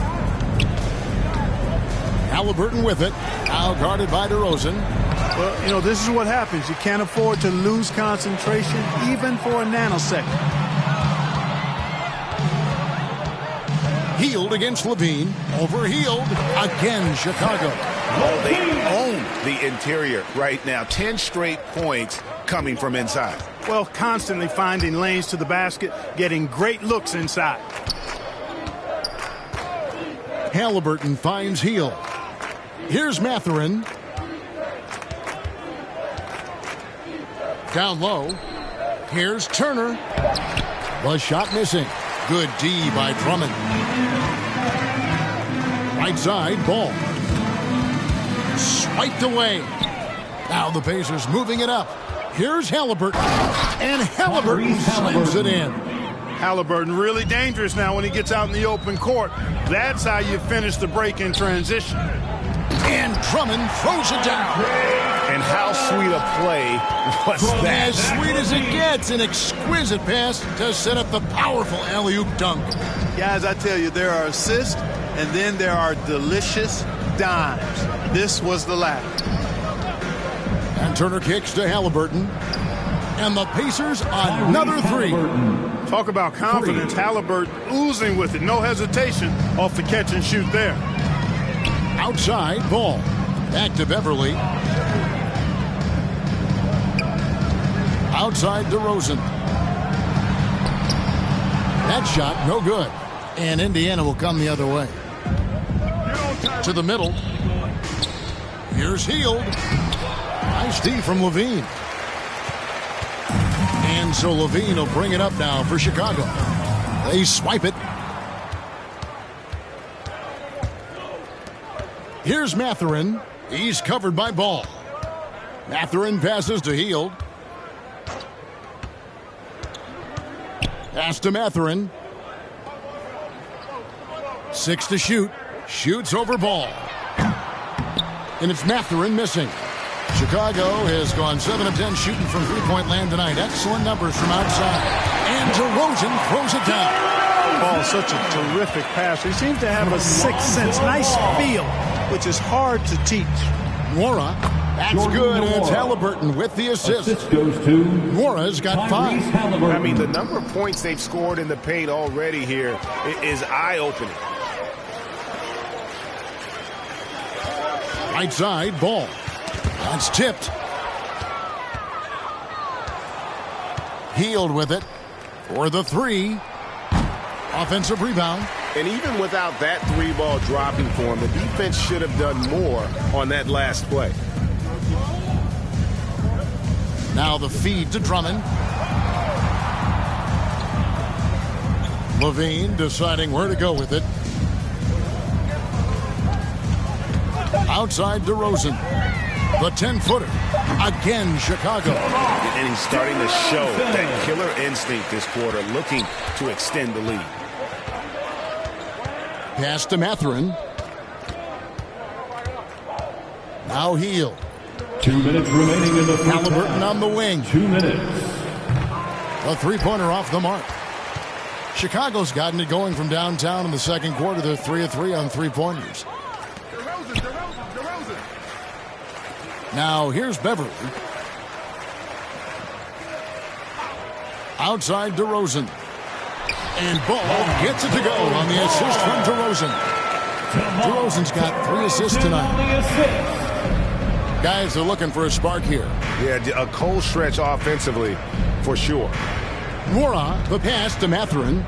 Halliburton with it. Now guarded by DeRozan. Well, you know, this is what happens. You can't afford to lose concentration even for a nanosecond. Hield against Levine. Over Hield. Again, Chicago. Oh, they own the interior right now. 10 straight points coming from inside. Well, constantly finding lanes to the basket, getting great looks inside. Halliburton finds Hield. Here's Mathurin. Down low. Here's Turner. The shot missing. Good D by Drummond. Right side, Ball. Swiped away. Now the Pacers moving it up. Here's Halliburton. And Halliburton slams it in. Halliburton really dangerous now when he gets out in the open court. That's how you finish the break in transition. And Drummond throws it down. And how sweet a play was that? As sweet as it gets. An exquisite pass to set up the powerful alley-oop dunk. Guys, I tell you, there are assists, and then there are delicious dimes. This was the latter. And Turner kicks to Halliburton. And the Pacers another three. Talk about confidence. Halliburton oozing with it. No hesitation off the catch and shoot there. Outside, Ball. Back to Beverly. Outside DeRozan. That shot, no good. And Indiana will come the other way. To the middle. Here's Hield. Nice D from Levine. And so Levine will bring it up now for Chicago. They swipe it. Here's Mathurin. He's covered by Ball. Mathurin passes to Hield. Pass to Mathurin. 6 to shoot. Shoots over Ball. And it's Mathurin missing. Chicago has gone 7 of 10 shooting from three-point land tonight. Excellent numbers from outside. And DeRozan throws it down. Oh, such a terrific pass. He seems to have a sixth sense. Nice feel, which is hard to teach. Nwora. That's Jordan good. And it's Halliburton with the assist. Assist goes to Nwora's got 5. I mean, the number of points they've scored in the paint already here is eye-opening. Right side, Ball. That's tipped. Hield with it for the 3. Offensive rebound. And even without that 3-ball dropping for him, the defense should have done more on that last play. Now the feed to Drummond. Levine deciding where to go with it. Outside DeRozan. The 10-footer. Again, Chicago. And he's starting to show that killer instinct this quarter, looking to extend the lead. Pass to Mathurin. Now Hield. 2 minutes remaining in the first Halliburton half. on the wing. 2 minutes. A three-pointer off the mark. Chicago's gotten it going from downtown in the second quarter. They're 3 of 3 on three-pointers. Now here's Beverly. Outside DeRozan. And Ball gets it to go on the assist from DeRozan. DeRozan's got 3 assists tonight. Guys are looking for a spark here. Yeah, a cold stretch offensively for sure. Nwora, the pass to Mathurin.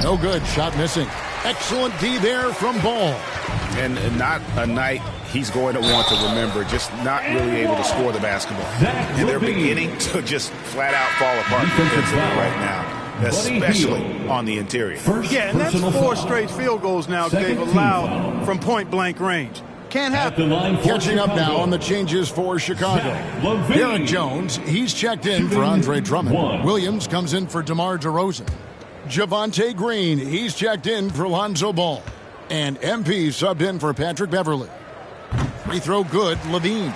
No good. Shot missing. Excellent D there from Ball. And not a night he's going to want to remember, just not really able to score the basketball. And they're beginning to just flat out fall apart defensively right now, especially on the interior. Yeah, and that's 4 straight field goals now they've allowed from point-blank range. Can't happen. Catching up now on the changes for Chicago. Derek Jones, he's checked in for Andre Drummond. Williams comes in for DeMar DeRozan. Javonte Green, he's checked in for Lonzo Ball. And MP subbed in for Patrick Beverly. Free throw good, Levine.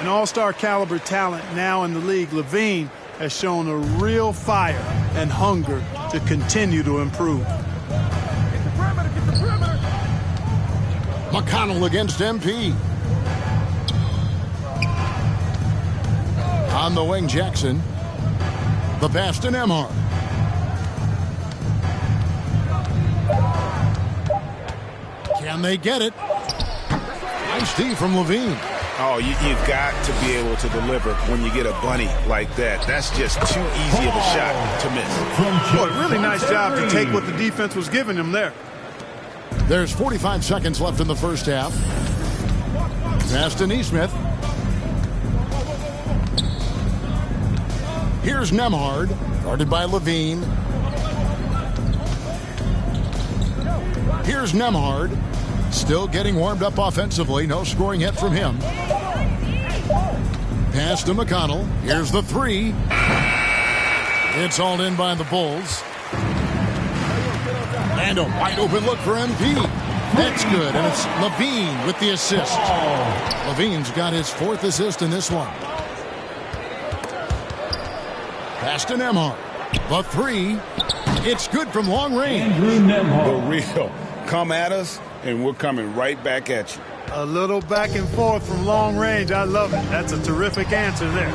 An all-star caliber talent now in the league. Levine has shown a real fire and hunger to continue to improve. McConnell against MP. On the wing, Jackson. The pass to Nembhard. Can they get it? Nice D from Levine. Oh, you've got to be able to deliver when you get a bunny like that. That's just too easy of a shot to miss. Boy, really nice job to take what the defense was giving him there. There's 45 seconds left in the first half. Pass to Nesmith. Here's Nembhard, guarded by Levine. Here's Nembhard, still getting warmed up offensively. No scoring yet from him. Pass to McConnell. Here's the three. It's all in by the Bulls. And a wide open look for MP. That's good, and it's Levine with the assist. Levine's got his 4th assist in this one. Pass to Nembhard. The three. It's good from long range. The real. Come at us, and we're coming right back at you. A little back and forth from long range. I love it. That's a terrific answer there.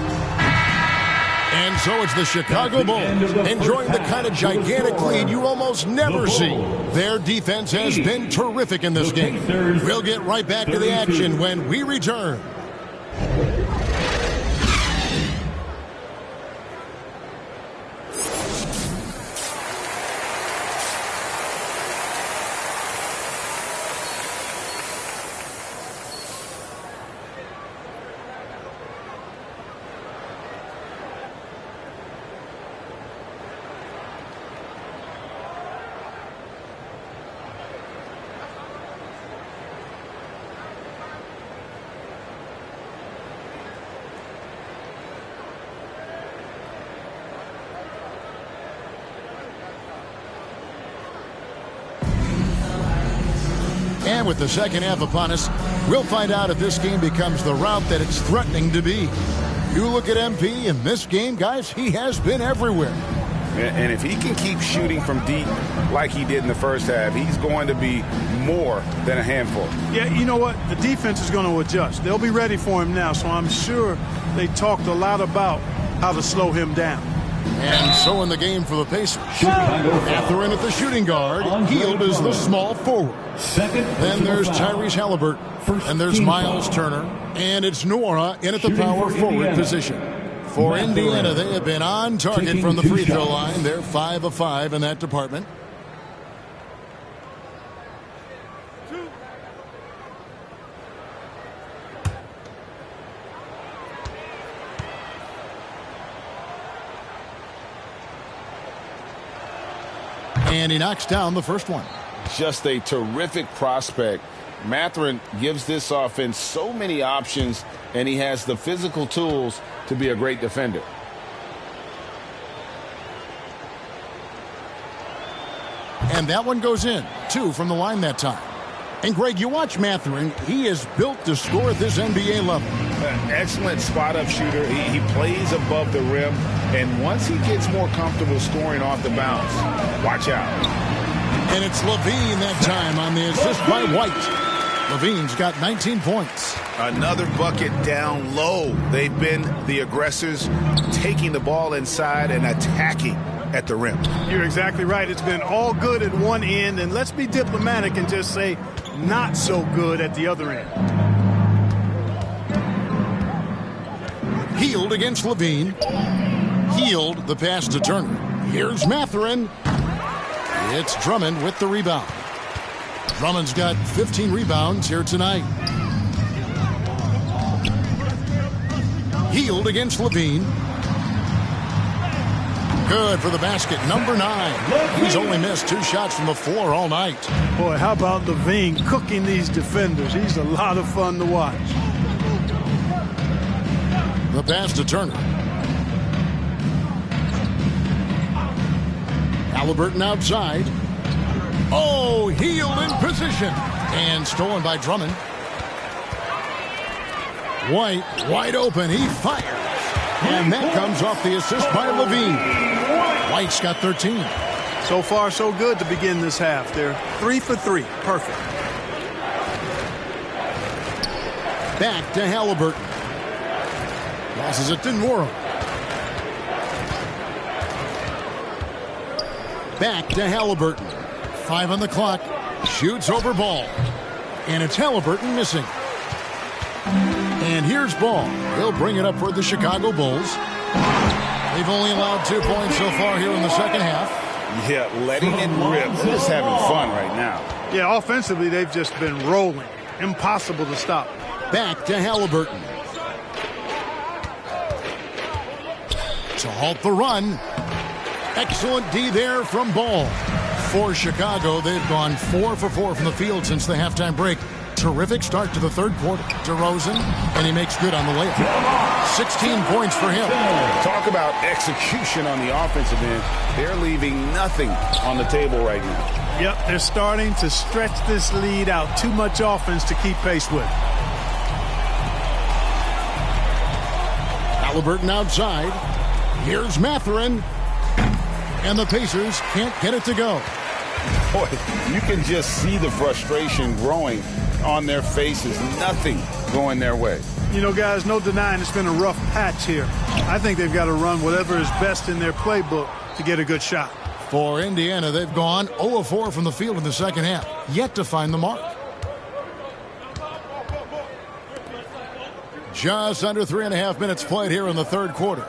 And so it's the Chicago Bulls enjoying the kind of gigantic lead you almost never see. Their defense has been terrific in this game. We'll get right back to the action when we return. And with the second half upon us, we'll find out if this game becomes the route that it's threatening to be. You look at MP in this game, guys, he has been everywhere. And if he can keep shooting from deep like he did in the first half, he's going to be more than a handful. Yeah, you know what? The defense is going to adjust. They'll be ready for him now, so I'm sure they talked a lot about how to slow him down. And so in the game for the Pacers. Mathurin at the shooting guard. Hield is the small forward. Then there's Tyrese Halliburton. And there's Miles Turner. And it's Nwora in at the power forward position. For Indiana, they have been on target from the free throw line. They're 5 of 5 in that department. And he knocks down the first one. Just a terrific prospect. Mathurin gives this offense so many options, and he has the physical tools to be a great defender. And that one goes in. 2 from the line that time. And, Greg, you watch Mathurin. He is built to score at this NBA level. Excellent spot-up shooter. He plays above the rim. And once he gets more comfortable scoring off the bounce, watch out. And it's Levine that time on the assist by White. Levine's got 19 points. Another bucket down low. They've been the aggressors, taking the ball inside and attacking at the rim. You're exactly right. It's been all good at one end, and let's be diplomatic and just say not so good at the other end. Hield against Levine. Hield the pass to Turner. Here's Mathurin. It's Drummond with the rebound. Drummond's got 15 rebounds here tonight. Hield against Levine. Good for the basket, number 9. He's only missed 2 shots from the floor all night. Boy, how about Levine cooking these defenders? He's a lot of fun to watch. The pass to Turner. Halliburton outside. Oh, Hield in position. And stolen by Drummond. White, wide open. He fires. And that comes off the assist by Levine. White's got 13. So far, so good to begin this half. They're 3 for 3. Perfect. Back to Halliburton. Passes it to Nora. Back to Halliburton. 5 on the clock. Shoots over Ball. And it's Halliburton missing. And here's Ball. He'll bring it up for the Chicago Bulls. They've only allowed 2 points so far here in the second half. Yeah, letting it rip. They're just having fun right now. Yeah, offensively, they've just been rolling. Impossible to stop. Back to Halliburton. To halt the run. Excellent D there from Ball. For Chicago, they've gone 4 for 4 from the field since the halftime break. Terrific start to the third quarter. DeRozan, and he makes good on the layup. 16 points for him. Talk about execution on the offensive end. They're leaving nothing on the table right now. Yep, they're starting to stretch this lead out. Too much offense to keep pace with. Halliburton outside. Here's Mathurin. And the Pacers can't get it to go. Boy, you can just see the frustration growing on their faces. Nothing going their way. You know, guys, no denying it's been a rough patch here. I think they've got to run whatever is best in their playbook to get a good shot. For Indiana, they've gone 0 of 4 from the field in the second half. Yet to find the mark. Just under 3.5 minutes played here in the third quarter.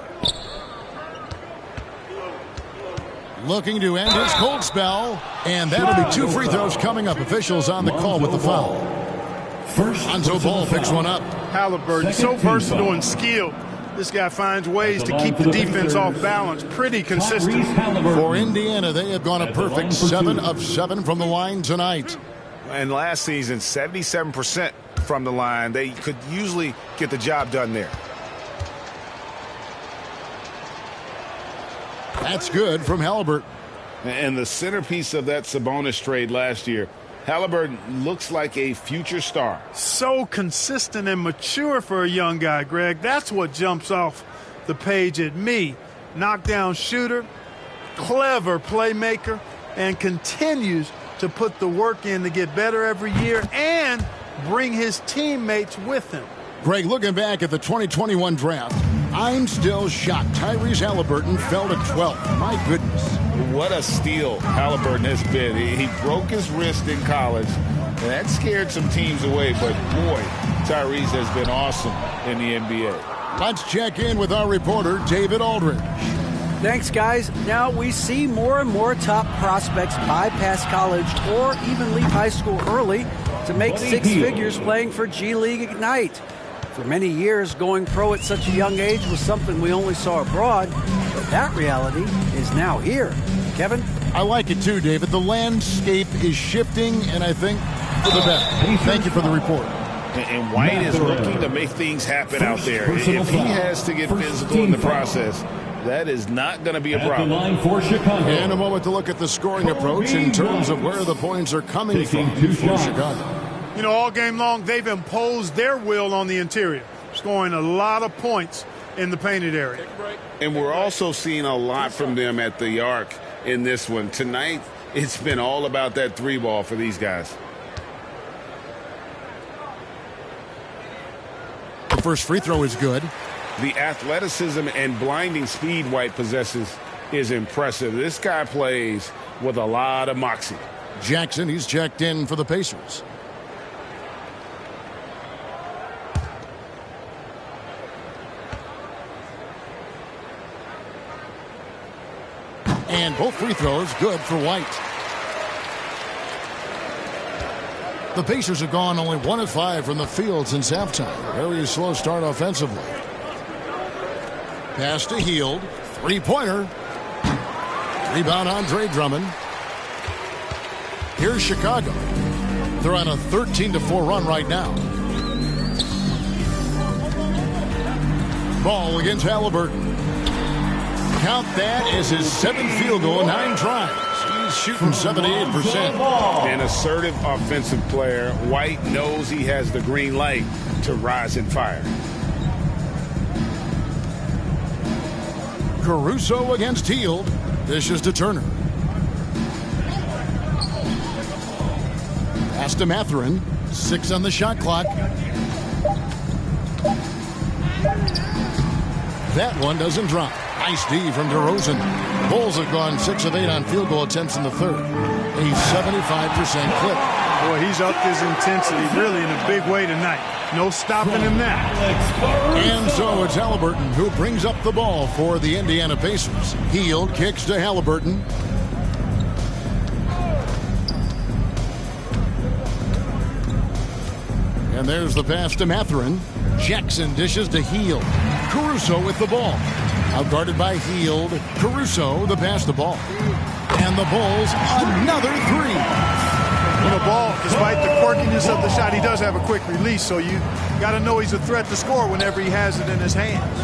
Looking to end his cold spell. And that'll be 2 free throws coming up. Officials on the call with the foul. Lonzo Ball picks one up. Halliburton, so versatile and skilled. This guy finds ways to keep the defense off balance. Pretty consistent. For Indiana, they have gone a perfect 7 of 7 from the line tonight. And last season, 77% from the line. They could usually get the job done there. That's good from Halliburton. And the centerpiece of that Sabonis trade last year, Halliburton looks like a future star. So consistent and mature for a young guy, Greg. That's what jumps off the page at me. Knockdown shooter, clever playmaker, and continues to put the work in to get better every year and bring his teammates with him. Greg, looking back at the 2021 draft, I'm still shocked Tyrese Halliburton fell to 12th. My goodness. What a steal Halliburton has been. He broke his wrist in college, and that scared some teams away. But, boy, Tyrese has been awesome in the NBA. Let's check in with our reporter, David Aldridge. Thanks, guys. Now we see more and more top prospects bypass college or even leave high school early to make 6 figures playing for G League Ignite. For many years, going pro at such a young age was something we only saw abroad, but that reality is now here. Kevin? I like it too, David. The landscape is shifting, and I think for the better. Thank you for the report. And White is looking to make things happen out there. If he has to get physical in the process, that is not going to be a problem. And a moment to look at the scoring approach in terms of where the points are coming from for Chicago. You know, all game long, they've imposed their will on the interior, scoring a lot of points in the painted area. And we're also seeing a lot from them at the arc in this one. Tonight, it's been all about that 3-ball for these guys. The first free throw is good. The athleticism and blinding speed White possesses is impressive. This guy plays with a lot of moxie. Jackson, he's checked in for the Pacers. And both free throws good for White. The Pacers have gone only 1 of 5 from the field since halftime. Very slow start offensively. Pass to Hield. 3-pointer. Rebound Andre Drummond. Here's Chicago. They're on a 13-4 run right now. Ball against Halliburton. Count that as his 7th field goal in 9 tries. He's shooting 78%. An assertive offensive player. White knows he has the green light to rise and fire. Caruso against Hield. This is to Turner. Pass to Mathurin. 6 on the shot clock. That one doesn't drop. Nice D from DeRozan. Bulls have gone 6 of 8 on field goal attempts in the third. A 75% clip. Boy, he's upped his intensity really in a big way tonight. No stopping him now. And so it's Haliburton who brings up the ball for the Indiana Pacers. Hield kicks to Haliburton. And there's the pass to Mathurin. Jackson dishes to Hield. Caruso with the ball. Outguarded by Hield. Caruso, the pass to Ball. And the Bulls, another three. When the ball, despite the quirkiness of the shot, he does have a quick release, so you got to know he's a threat to score whenever he has it in his hands.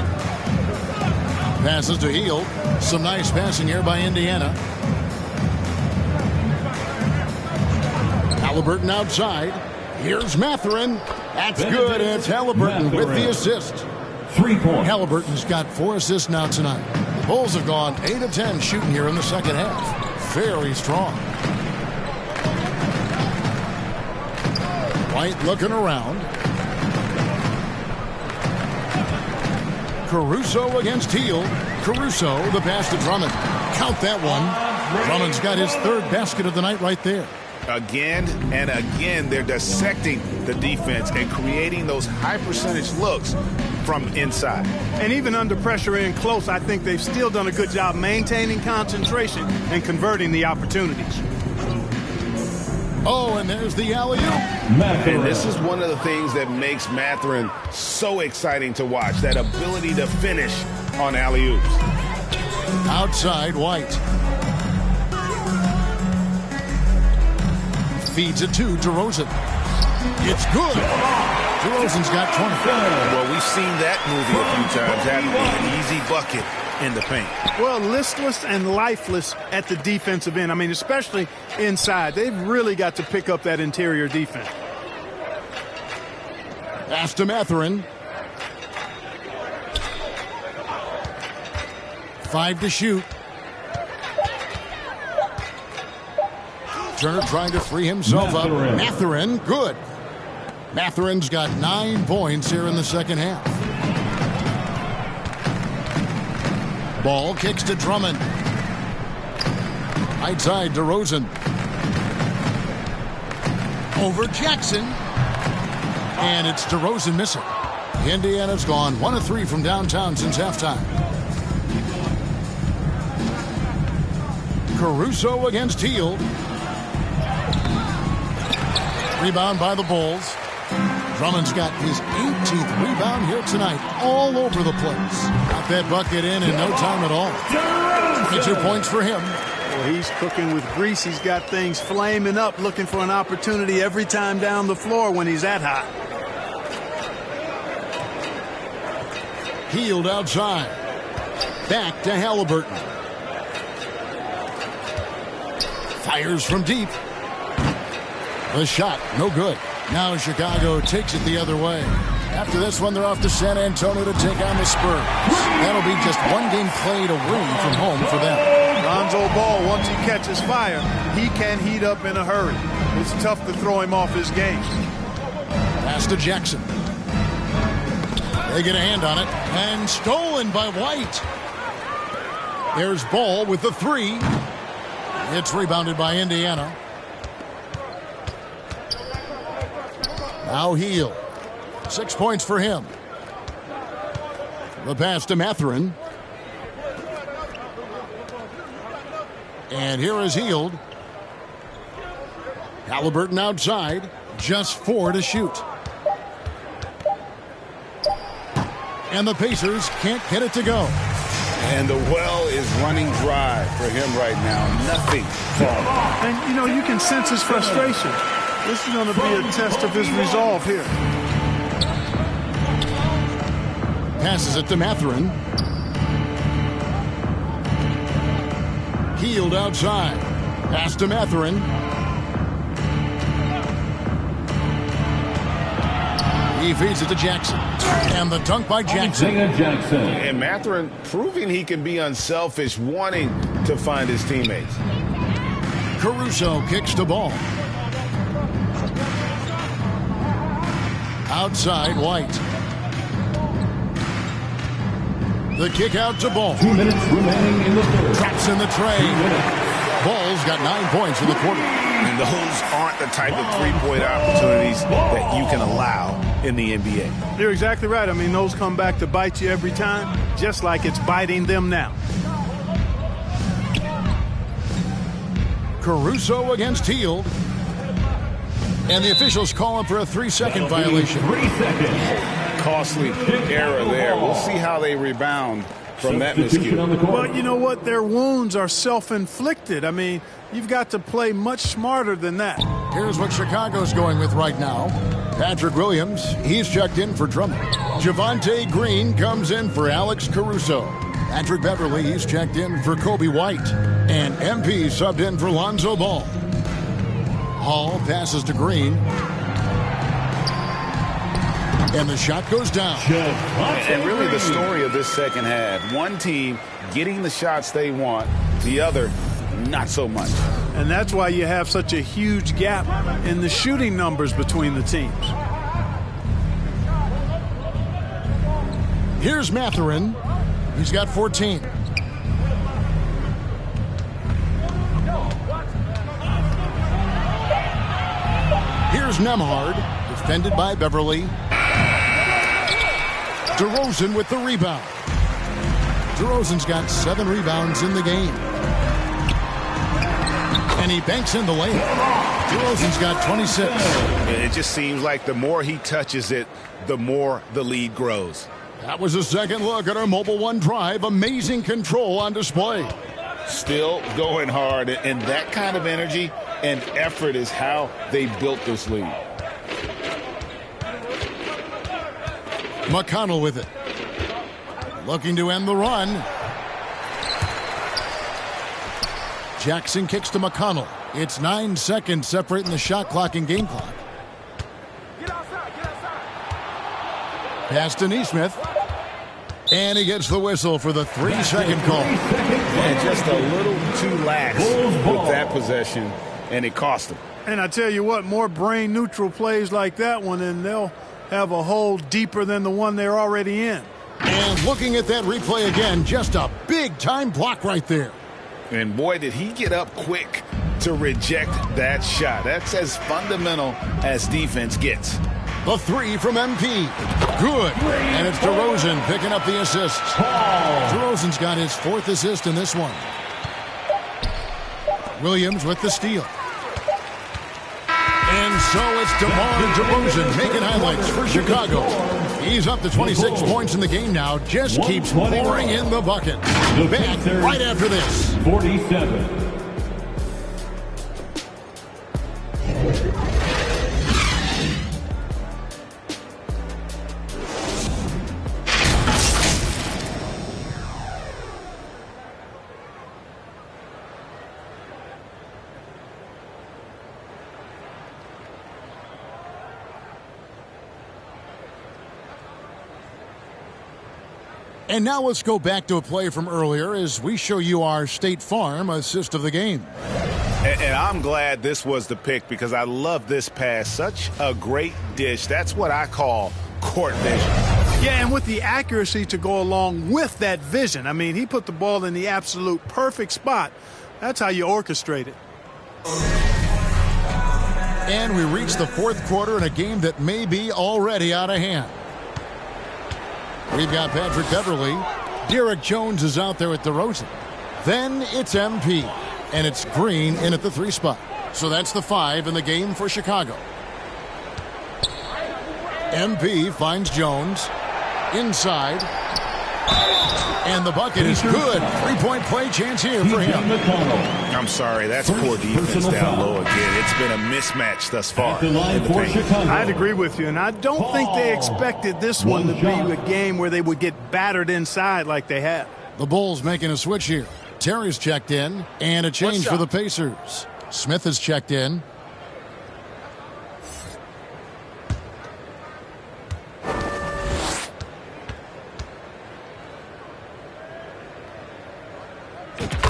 Passes to Hield. Some nice passing here by Indiana. Haliburton outside. Here's Mathurin. That's good. It's Haliburton with the assist. 3 points. Haliburton's got 4 assists now tonight. The Bulls have gone 8 of 10 shooting here in the second half. Very strong. White looking around. Caruso against Hield. Caruso, the pass to Drummond. Count that one. Drummond's got his 3rd basket of the night right there. Again and again, they're dissecting the defense and creating those high percentage looks from inside. And even under pressure in close, I think they've still done a good job maintaining concentration and converting the opportunities. Oh, and there's the alley-oop. And this is one of the things that makes Mathurin so exciting to watch, that ability to finish on alley-oops. Outside, White. Feeds it to DeRozan. It's good. DeRozan's got 20. Well, we've seen that movie a few times, haven't we? An easy bucket in the paint. Well, listless and lifeless at the defensive end. I mean, especially inside. They've really got to pick up that interior defense. Pass to Mathurin. 5 to shoot. Turner trying to free himself up. Mathurin, good. Mathurin's got 9 points here in the second half. Ball kicks to Drummond. Right side, DeRozan. Over Jackson. And it's DeRozan missing. Indiana's gone 1 of 3 from downtown since halftime. Caruso against Hield. Rebound by the Bulls. Drummond's got his 18th rebound here tonight, all over the place. Got that bucket in no time at all. 22 points for him. Well, he's cooking with grease. He's got things flaming up, looking for an opportunity every time down the floor when he's that hot. Hield outside. Back to Haliburton. Fires from deep. The shot, no good. Now Chicago takes it the other way. After this one, they're off to San Antonio to take on the Spurs. That'll be just 1 game played away from home for them. Lonzo Ball, once he catches fire, he can heat up in a hurry. It's tough to throw him off his game. Pass to Jackson. They get a hand on it, and stolen by White. There's Ball with the 3. It's rebounded by Indiana. Now Hield. 6 points for him. The pass to Mathurin. And here is Hield. Haliburton outside. Just 4 to shoot. And the Pacers can't get it to go. And the well is running dry for him right now. Nothing falling. And, you know, you can sense his frustration. This is going to be a test of his resolve here. Passes it to Mathurin. Hield outside. Pass to Mathurin. He feeds it to Jackson. And the dunk by Jackson. And Mathurin proving he can be unselfish, wanting to find his teammates. Caruso kicks the ball. Outside, White. The kick out to Ball. 2 minutes remaining in the third. Traps in the tray. Ball's got 9 points in the quarter. And those aren't the type of three-point opportunities that you can allow in the NBA. You're exactly right. I mean, those come back to bite you every time, just like it's biting them now. Caruso against Hield. And the officials call him for a 3-second violation. 3 seconds. Costly error there. We'll see how they rebound from that miscue. Well, you know what? Their wounds are self-inflicted. I mean, you've got to play much smarter than that. Here's what Chicago's going with right now. Patrick Williams, he's checked in for Drummond. Javonte Green comes in for Alex Caruso. Patrick Beverly, he's checked in for Kobe White. And MP subbed in for Lonzo Ball. Hall passes to Green. And the shot goes down. And really the story of this second half. One team getting the shots they want, the other not so much. And that's why you have such a huge gap in the shooting numbers between the teams. Here's Mathurin. He's got 14. Here's Nembhard, defended by Beverly. DeRozan with the rebound. DeRozan's got 7 rebounds in the game. And he banks in the layup. DeRozan's got 26. It just seems like the more he touches it, the more the lead grows. That was a second look at our Mobile One Drive. Amazing control on display. Still going hard, and that kind of energy and effort is how they built this lead. McConnell with it. Looking to end the run. Jackson kicks to McConnell. It's 9 seconds separating the shot clock and game clock. Pass to Nesmith. And he gets the whistle for the 3-second call. And just a little too lax with that possession, and it cost him. And I tell you what, more brain-neutral plays like that one, and they'll have a hole deeper than the one they're already in. And looking at that replay again, just a big-time block right there. And boy, did he get up quick to reject that shot. That's as fundamental as defense gets. The 3 from MP. Good. And it's DeRozan picking up the assists. DeRozan's got his 4th assist in this one. Williams with the steal. And so it's DeMar DeRozan making highlights for Chicago. He's up to 26 points in the game now. Just keeps pouring in the bucket. Back right after this. 47. And now let's go back to a play from earlier as we show you our State Farm assist of the game. And I'm glad this was the pick because I love this pass. Such a great dish. That's what I call court vision. Yeah, and with the accuracy to go along with that vision. I mean, he put the ball in the absolute perfect spot. That's how you orchestrate it. And we reach the 4th quarter in a game that may be already out of hand. We've got Patrick Beverly. Derek Jones is out there with DeRozan. Then it's MP. And it's Green in at the 3 spot. So that's the 5 in the game for Chicago. MP finds Jones. Inside. And the bucket is good. 3-point play chance here for him. I'm sorry, that's poor defense down low again. It's been a mismatch thus far. I'd agree with you, and I don't think they expected this one to be a game where they would get battered inside like they have. The Bulls making a switch here. Terry's checked in, and a change for the Pacers. Smith has checked in.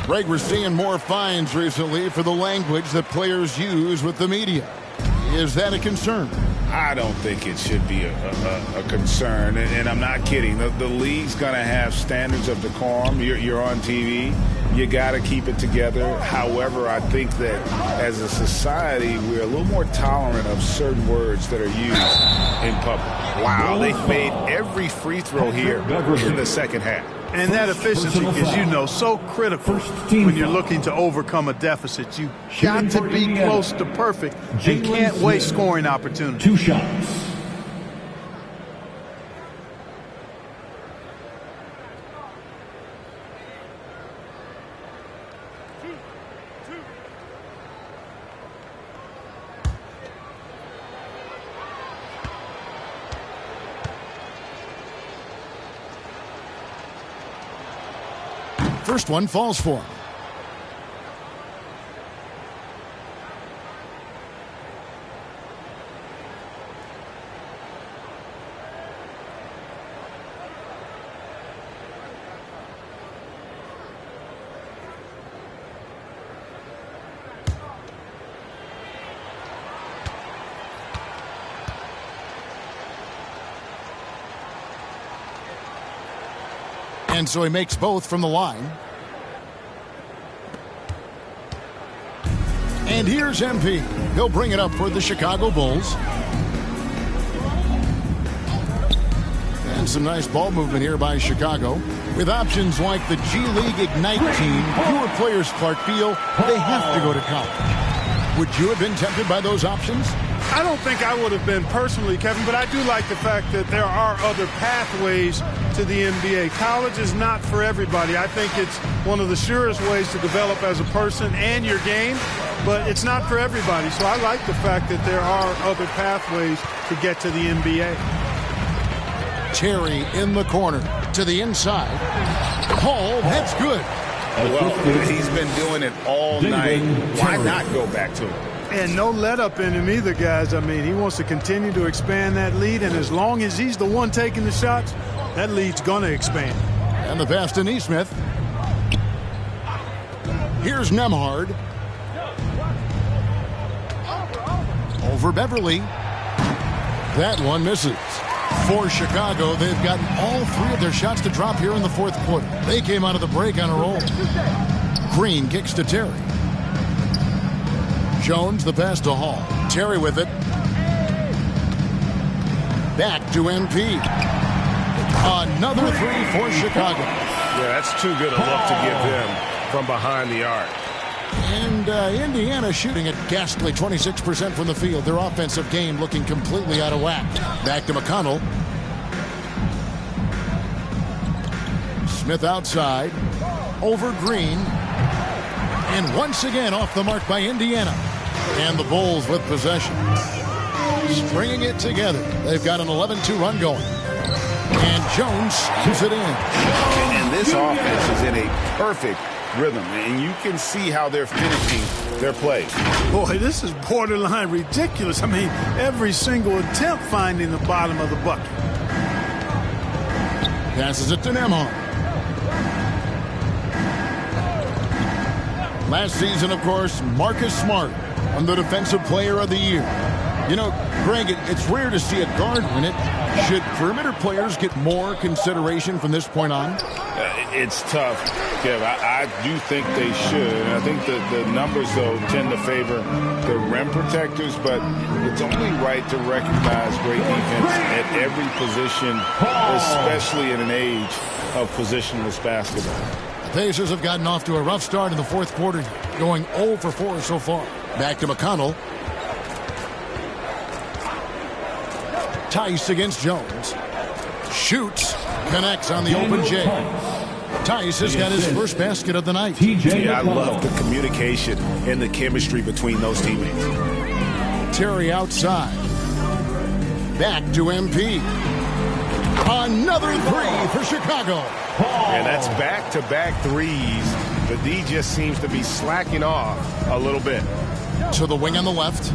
Greg, we're seeing more fines recently for the language that players use with the media. Is that a concern? I don't think it should be a concern, and I'm not kidding. The league's going to have standards of decorum. You're on TV. You got to keep it together. However, I think that as a society, we're a little more tolerant of certain words that are used in public. Wow, they've made every free throw here in the second half. And that efficiency is, so critical when you're looking to overcome a deficit. You got to be close to perfect and can't waste scoring opportunities. 2 shots. First one falls for him. And so he makes both from the line. And here's MP. He'll bring it up for the Chicago Bulls. And some nice ball movement here by Chicago. With options like the G League Ignite team, fewer players, Clark, feel they have to go to college. Would you have been tempted by those options? I don't think I would have been personally, Kevin, but I do like the fact that there are other pathways to the NBA. College is not for everybody. I think it's one of the surest ways to develop as a person and your game, but it's not for everybody. So I like the fact that there are other pathways to get to the NBA. Terry in the corner to the inside. Hall, that's good. Well, he's been doing it all night. Why not go back to it? And no let up in him either, guys. I mean, he wants to continue to expand that lead, and as long as he's the one taking the shots, that lead's going to expand. And the pass to Nesmith. Here's Nembhard. Over Beverly. That one misses. For Chicago, they've gotten all 3 of their shots to drop here in the fourth quarter. They came out of the break on a roll. Green kicks to Terry. Jones, the pass to Hall. Terry with it. Back to MP. Another 3 for Chicago. Yeah, that's too good a look to give them from behind the arc. And Indiana shooting at ghastly 26% from the field. Their offensive game looking completely out of whack. Back to McConnell. Smith outside. Over Green. And once again off the mark by Indiana. And the Bulls with possession. Stringing it together. They've got an 11-2 run going. And Jones slams it in. And this offense is in a perfect rhythm, and you can see how they're finishing their plays. Boy, this is borderline ridiculous. I mean, every single attempt finding the bottom of the bucket. Passes it to Nembhard. Last season, of course, Marcus Smart won the Defensive Player of the Year. Greg, it's rare to see a guard win it. Should perimeter players get more consideration from this point on? It's tough, Kev. I do think they should. And I think that the numbers, though, tend to favor the rim protectors, but it's only right to recognize great defense at every position, especially in an age of positionless basketball. The Pacers have gotten off to a rough start in the fourth quarter, going 0 for 4 so far. Back to McConnell. Tice against Jones. Shoots. Connects on the open J. Tice has got his first basket of the night. Yeah, I love the communication and the chemistry between those teammates. Terry outside. Back to MP. Another 3 for Chicago. And that's back-to-back threes. The D just seems to be slacking off a little bit. To the wing on the left.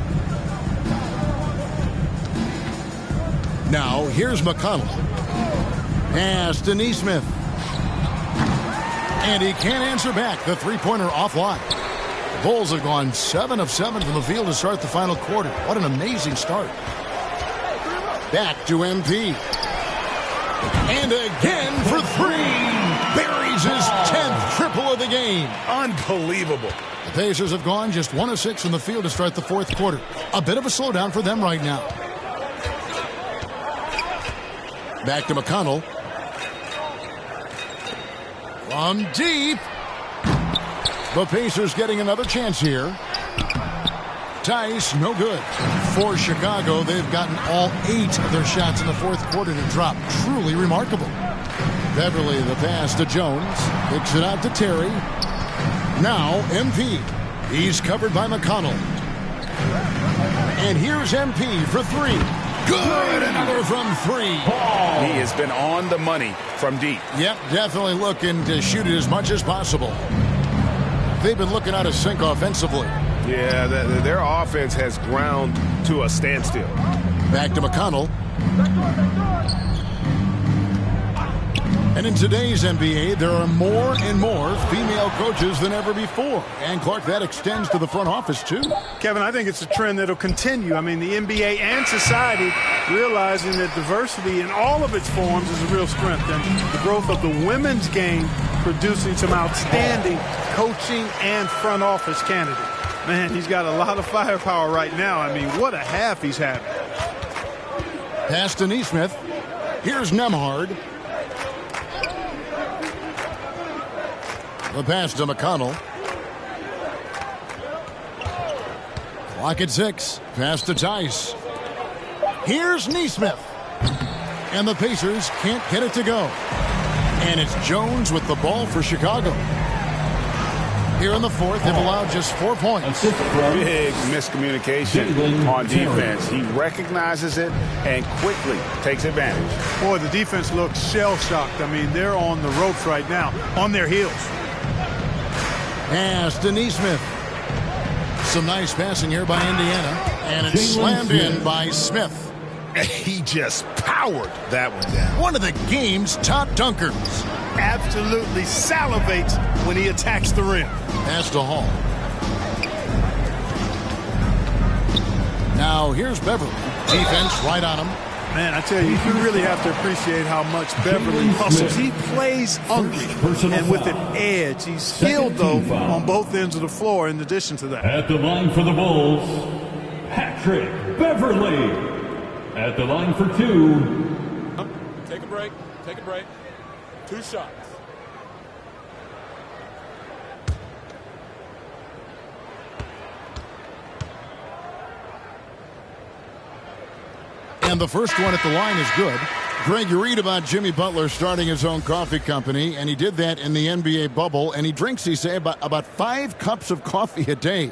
Now, here's McConnell. Pass to Nesmith. And he can't answer back. The three-pointer offline. The Bulls have gone 7 of 7 from the field to start the final quarter. What an amazing start. Back to MP. And again for three. Buries his 10th triple of the game. Unbelievable. The Pacers have gone just 1 of 6 from the field to start the fourth quarter. A bit of a slowdown for them right now. Back to McConnell. From deep. The Pacers getting another chance here. Tice, no good. For Chicago, they've gotten all 8 of their shots in the fourth quarter to drop. Truly remarkable. Beverly, the pass to Jones. Kicks it out to Terry. Now, MP. He's covered by McConnell. And here's MP for 3. Good! Another from 3. He has been on the money from deep. Yep, definitely looking to shoot it as much as possible. They've been looking out of sync offensively. Yeah, their offense has ground to a standstill. Back to McConnell. And in today's NBA, there are more and more female coaches than ever before. And, Clark, that extends to the front office, too. Kevin, I think it's a trend that will continue. I mean, the NBA and society realizing that diversity in all of its forms is a real strength. And the growth of the women's game producing some outstanding coaching and front office candidates. Man, he's got a lot of firepower right now. I mean, what a half he's having. Pass to Neesmith. Here's Nembhard. The pass to McConnell. Clock at 6. Pass to Tice. Here's Neesmith. And the Pacers can't get it to go. And it's Jones with the ball for Chicago. Here in the fourth, they've allowed just 4 points. Big miscommunication on defense. He recognizes it and quickly takes advantage. Boy, the defense looks shell-shocked. I mean, they're on the ropes right now, on their heels. Pass to Neesmith. Some nice passing here by Indiana. And it's slammed in by Smith. He just powered that one down. One of the game's top dunkers. Absolutely salivates when he attacks the rim. Pass to Hall. Now here's Beverly. Defense right on him. Man, I tell you, you really have to appreciate how much Beverly hustles. He plays hungry and with an edge. He's skilled, though, on both ends of the floor in addition to that. At the line for the Bulls, Patrick Beverly. At the line for 2. Take a break. Take a break. 2 shots. And the first one at the line is good. Greg, you read about Jimmy Butler starting his own coffee company, and he did that in the NBA bubble, and he drinks, he say, about 5 cups of coffee a day.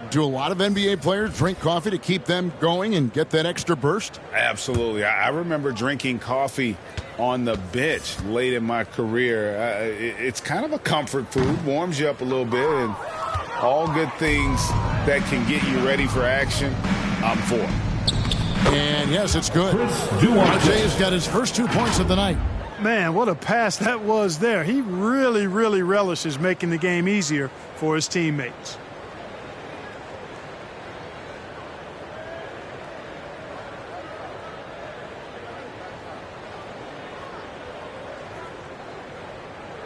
Do a lot of NBA players drink coffee to keep them going and get that extra burst? Absolutely. I remember drinking coffee on the bench late in my career. It's kind of a comfort food, warms you up a little bit, and all good things that can get you ready for action, I'm for. And yes, it's good. RJ's got his first 2 points of the night. Man, what a pass that was there. He really, really relishes making the game easier for his teammates.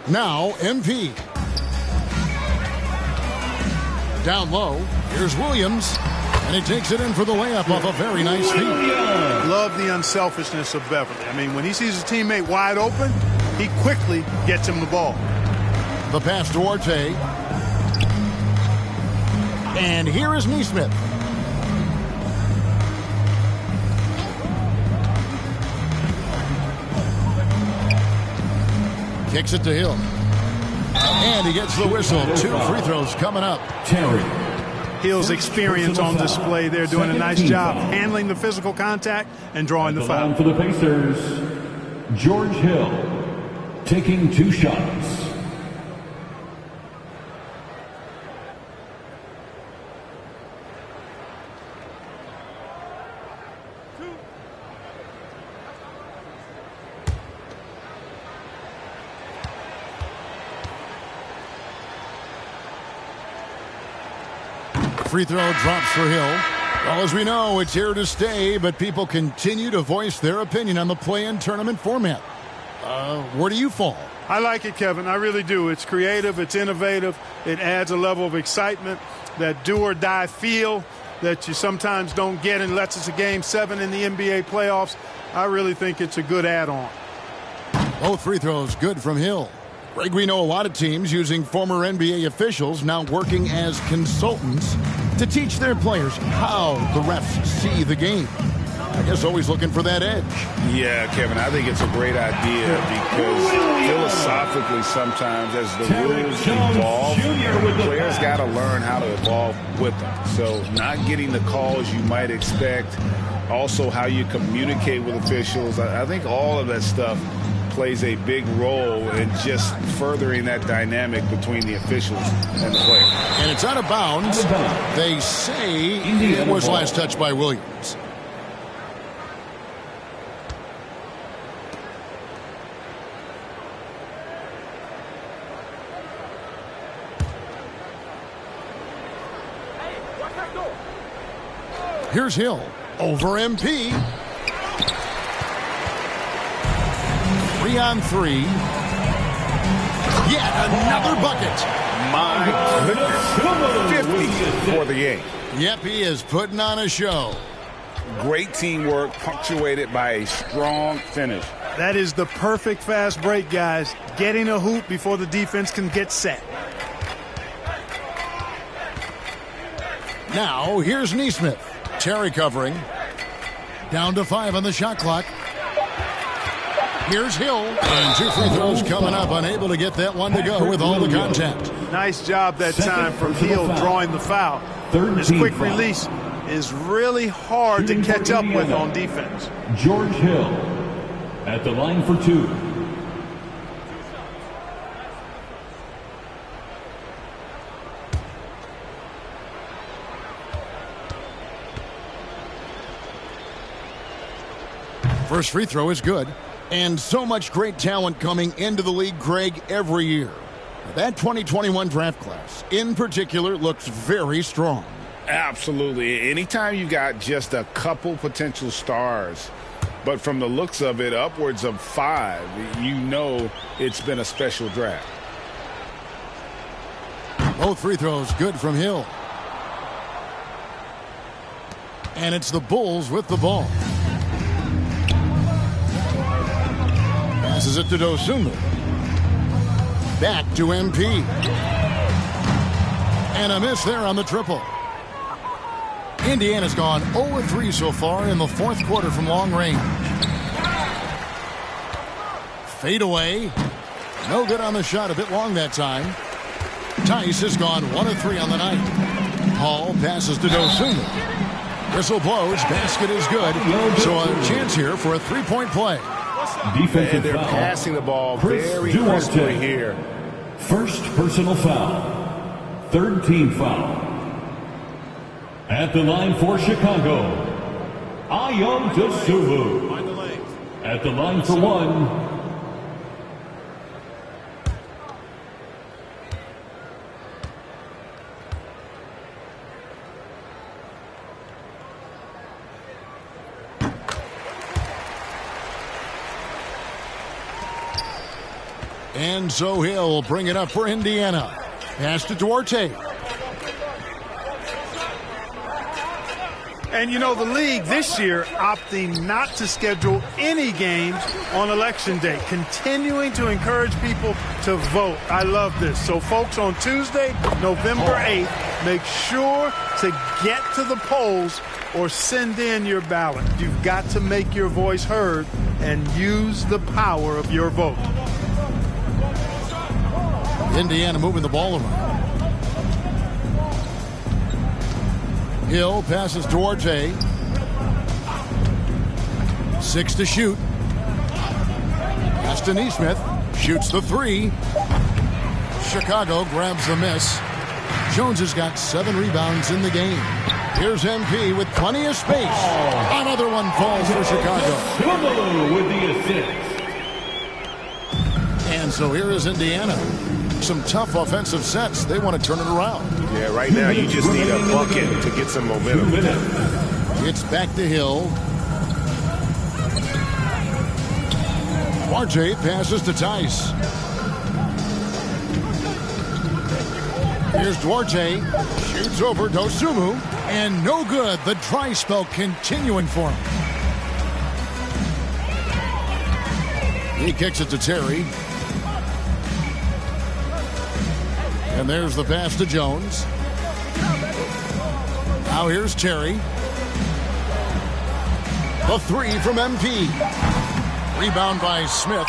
Now, MP. Down low, here's Williams. And he takes it in for the layup off a very nice feed. Love the unselfishness of Beverly. I mean, when he sees his teammate wide open, he quickly gets him the ball. The pass to Arte. And here is Neesmith. Kicks it to Hill. And he gets the whistle. 2 free throws coming up. Terry. Hill's experience on display there, doing a nice job handling the physical contact and drawing the foul. For the Pacers, George Hill taking 2 shots. Free throw drops for Hill. Well, as we know, it's here to stay, but people continue to voice their opinion on the play-in tournament format. Where do you fall? I like it, Kevin. I really do. It's creative. It's innovative. It adds a level of excitement, that do-or-die feel that you sometimes don't get unless it's a Game 7 in the NBA playoffs. I really think it's a good add-on. Both free throws good from Hill. Greg, we know a lot of teams using former NBA officials now working as consultants to teach their players how the refs see the game. I guess always looking for that edge. Yeah, Kevin, I think it's a great idea because philosophically sometimes as the rules evolve, players got to learn how to evolve with them. So not getting the calls you might expect, also how you communicate with officials, I think all of that stuff plays a big role in just furthering that dynamic between the officials and the player. And it's out of bounds. They say it was last touched by Williams. Here's Hill over MP. 3-on-3. Yet another bucket. My goodness. 50 for the game. Yep, he is putting on a show. Great teamwork punctuated by a strong finish. That is the perfect fast break, guys. Getting a hoop before the defense can get set. Now, here's Nesmith. Terry covering. Down to 5 on the shot clock. Here's Hill. And 2 free throws coming up. Unable to get that one to go with all the contact. Nice job that time from Hill drawing the foul. His quick release is really hard to catch up with on defense. George Hill at the line for 2. First free throw is good. And so much great talent coming into the league, Greg, every year. That 2021 draft class, in particular, looks very strong. Absolutely. Anytime you got just a couple potential stars, but from the looks of it, upwards of 5, you know it's been a special draft. Both free throws good from Hill. And it's the Bulls with the ball. Passes it to Dosunmu. Back to MP. And a miss there on the triple. Indiana's gone 0-3 so far in the fourth quarter from long range. Fade away. No good on the shot, a bit long that time. Tice has gone 1-3 on the night. Hall passes to Dosunmu. Whistle blows, basket is good. So a chance here for a three-point play. Defensive and they're foul. passing the ball Chris very Duarte. crisply here. First personal foul. Third team foul. At the line for Chicago, Ayo Dosunmu. At the line for 1. And so he'll bring it up for Indiana. Pass to Duarte. And you know, the league this year opting not to schedule any games on election day, continuing to encourage people to vote. I love this. So folks, on Tuesday, November 8th, make sure to get to the polls or send in your ballot. You've got to make your voice heard and use the power of your vote. Indiana moving the ball around. Hill passes Duarte. 6 to shoot. Pass to Nesmith. Shoots the 3. Chicago grabs the miss. Jones has got 7 rebounds in the game. Here's MP with plenty of space. Another one falls for Chicago. With the assist. And so here is Indiana. Some tough offensive sets. They want to turn it around. Yeah, right now you just need a bucket to get some momentum. It's back to Hill. Duarte passes to Tice. Here's Duarte. Shoots over Dosunmu. And no good. The dry spell continuing for him. He kicks it to Terry. And there's the pass to Jones. Now here's Terry. The three from MP. Rebound by Smith.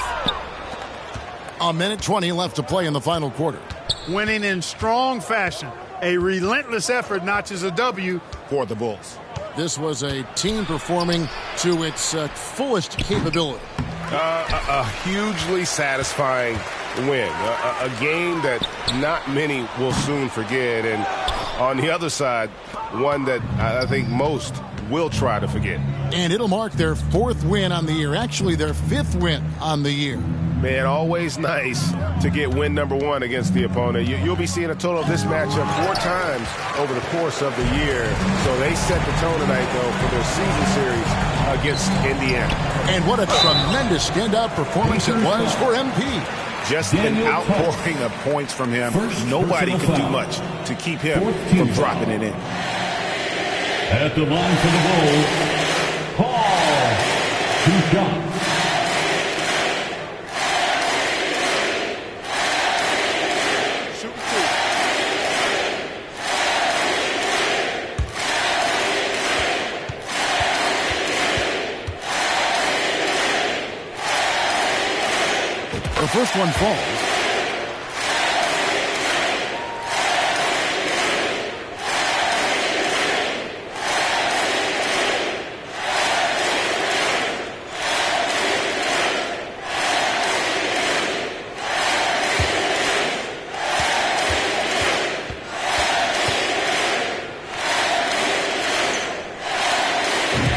1:20 left to play in the final quarter. Winning in strong fashion. A relentless effort notches a W for the Bulls. This was a team performing to its fullest capability. A hugely satisfying win. A game that not many will soon forget. And on the other side, one that I think most will try to forget. And it'll mark their 4th win on the year. Actually, their 5th win on the year. Man, always nice to get win number 1 against the opponent. You'll be seeing a total of this matchup 4 times over the course of the year. So they set the tone tonight, though, for their season series against Indiana. And what a tremendous standout performance it was for MP. Just an outpouring of points from him. Nobody could do much to keep him from dropping it in. At the line for the Bulls, Paul. 2 shots. The first one falls.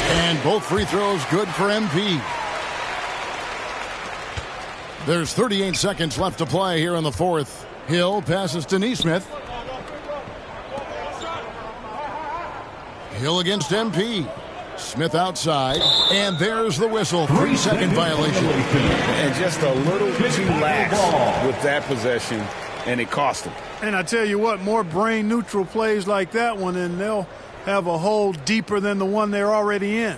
And both free throws good for MP. There's 38 seconds left to play here in the 4th. Hill passes to Nesmith. Hill against MP. Smith outside. And there's the whistle. 3-second violation. And just a little too lax with that possession, and it cost him. And I tell you what, more brain-neutral plays like that one, and they'll have a hole deeper than the one they're already in.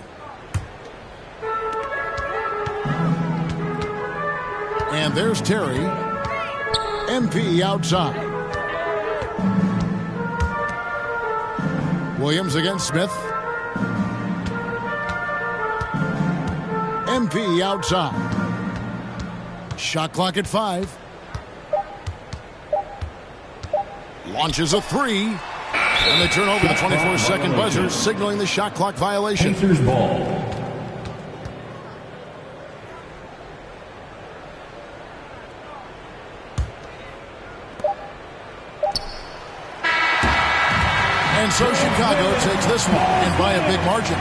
And there's Terry. MP outside. Williams against Smith. MP outside. Shot clock at 5. Launches a 3. And they turn over the 24-second buzzer, signaling the shot clock violation. Pacers ball. And so Chicago takes this one, and by a big margin.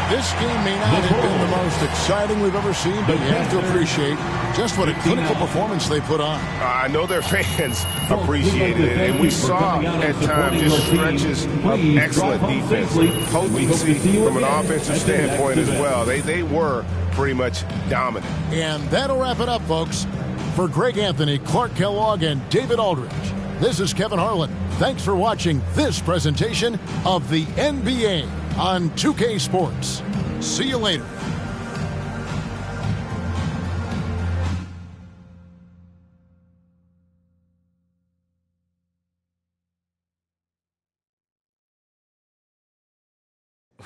This game may not have been the most exciting we've ever seen, but you have to appreciate just what a clinical performance they put on. I know their fans appreciated it, and we saw at times just stretches of excellent defense, potency from an offensive standpoint as well. They were pretty much dominant. And that'll wrap it up, folks. For Greg Anthony, Clark Kellogg, and David Aldridge, this is Kevin Harlan. Thanks for watching this presentation of the NBA on 2K Sports. See you later.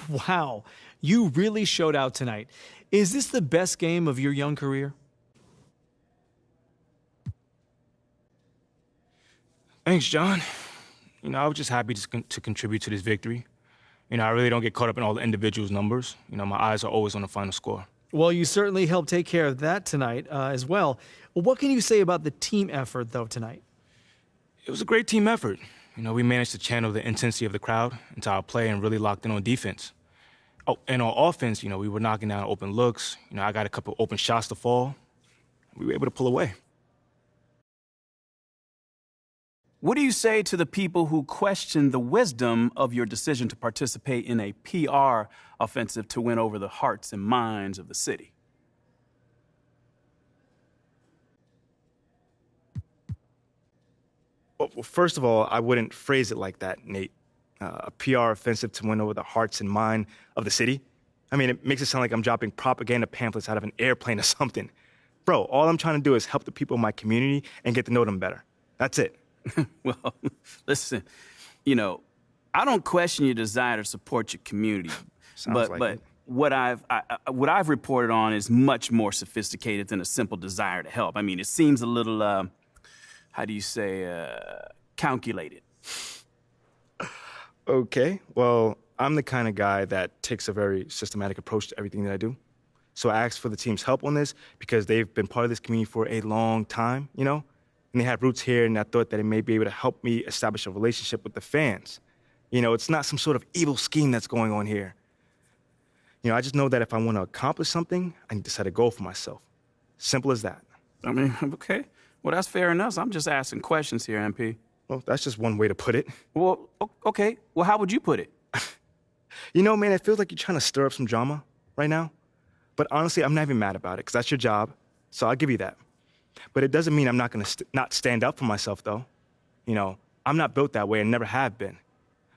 Wow, you really showed out tonight. Is this the best game of your young career? Thanks, John. I was just happy to contribute to this victory. I really don't get caught up in all the individuals' numbers. My eyes are always on the final score. Well, you certainly helped take care of that tonight as well. What can you say about the team effort, though, tonight? It was a great team effort. We managed to channel the intensity of the crowd into our play and really locked in on defense. Oh, and on offense, we were knocking down open looks. I got a couple open shots to fall. We were able to pull away. What do you say to the people who question the wisdom of your decision to participate in a PR offensive to win over the hearts and minds of the city? Well, first of all, I wouldn't phrase it like that, Nate. A PR offensive to win over the hearts and mind of the city? I mean, it makes it sound like I'm dropping propaganda pamphlets out of an airplane or something. Bro, all I'm trying to do is help the people in my community and get to know them better. That's it. Well, listen, you know, I don't question your desire to support your community. but what I've reported on is much more sophisticated than a simple desire to help. I mean, it seems a little, how do you say, calculated. Okay, well, I'm the kind of guy that takes a very systematic approach to everything that I do. So I asked for the team's help on this because they've been part of this community for a long time, you know? And they have roots here, and I thought that it may be able to help me establish a relationship with the fans. You know, it's not some sort of evil scheme that's going on here. You know, I just know that if I want to accomplish something, I need to set a goal for myself. Simple as that. I mean, okay. Well, that's fair enough. I'm just asking questions here, MP. Well, that's just one way to put it. Well, okay. Well, how would you put it? You know, man, it feels like you're trying to stir up some drama right now. But honestly, I'm not even mad about it, because that's your job, so I'll give you that. But it doesn't mean I'm not going to not stand up for myself, though. You know, I'm not built that way and never have been.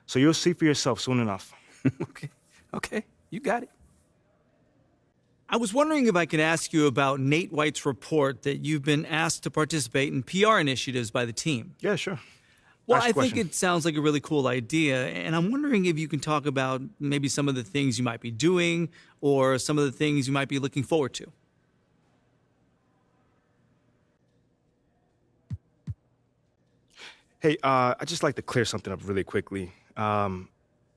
So you'll see for yourself soon enough. Okay, you got it. I was wondering if I could ask you about Nate White's report that you've been asked to participate in PR initiatives by the team. Yeah, sure. Well, I think it sounds like a really cool idea, and I'm wondering if you can talk about maybe some of the things you might be doing or some of the things you might be looking forward to. Hey, I'd just like to clear something up really quickly.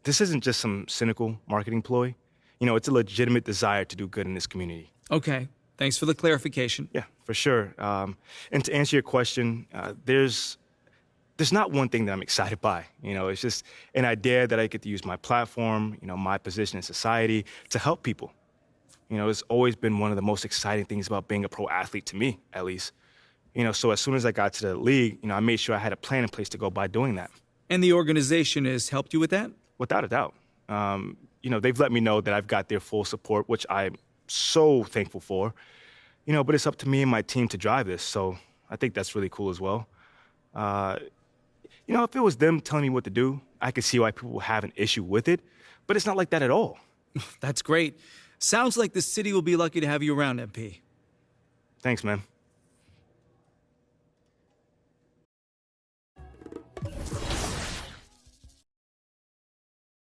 This isn't just some cynical marketing ploy. You know, it's a legitimate desire to do good in this community. Okay. Thanks for the clarification. Yeah, for sure. And to answer your question, there's not one thing that I'm excited by. You know, it's just an idea that I get to use my platform, you know, my position in society to help people. You know, it's always been one of the most exciting things about being a pro athlete to me, at least. You know, so as soon as I got to the league, you know, I made sure I had a plan in place to go by doing that. And the organization has helped you with that? Without a doubt. You know, they've let me know that I've got their full support, which I'm so thankful for. You know, but it's up to me and my team to drive this, so I think that's really cool as well. You know, if it was them telling me what to do, I could see why people will have an issue with it, but it's not like that at all. That's great. Sounds like the city will be lucky to have you around, MP. Thanks, man.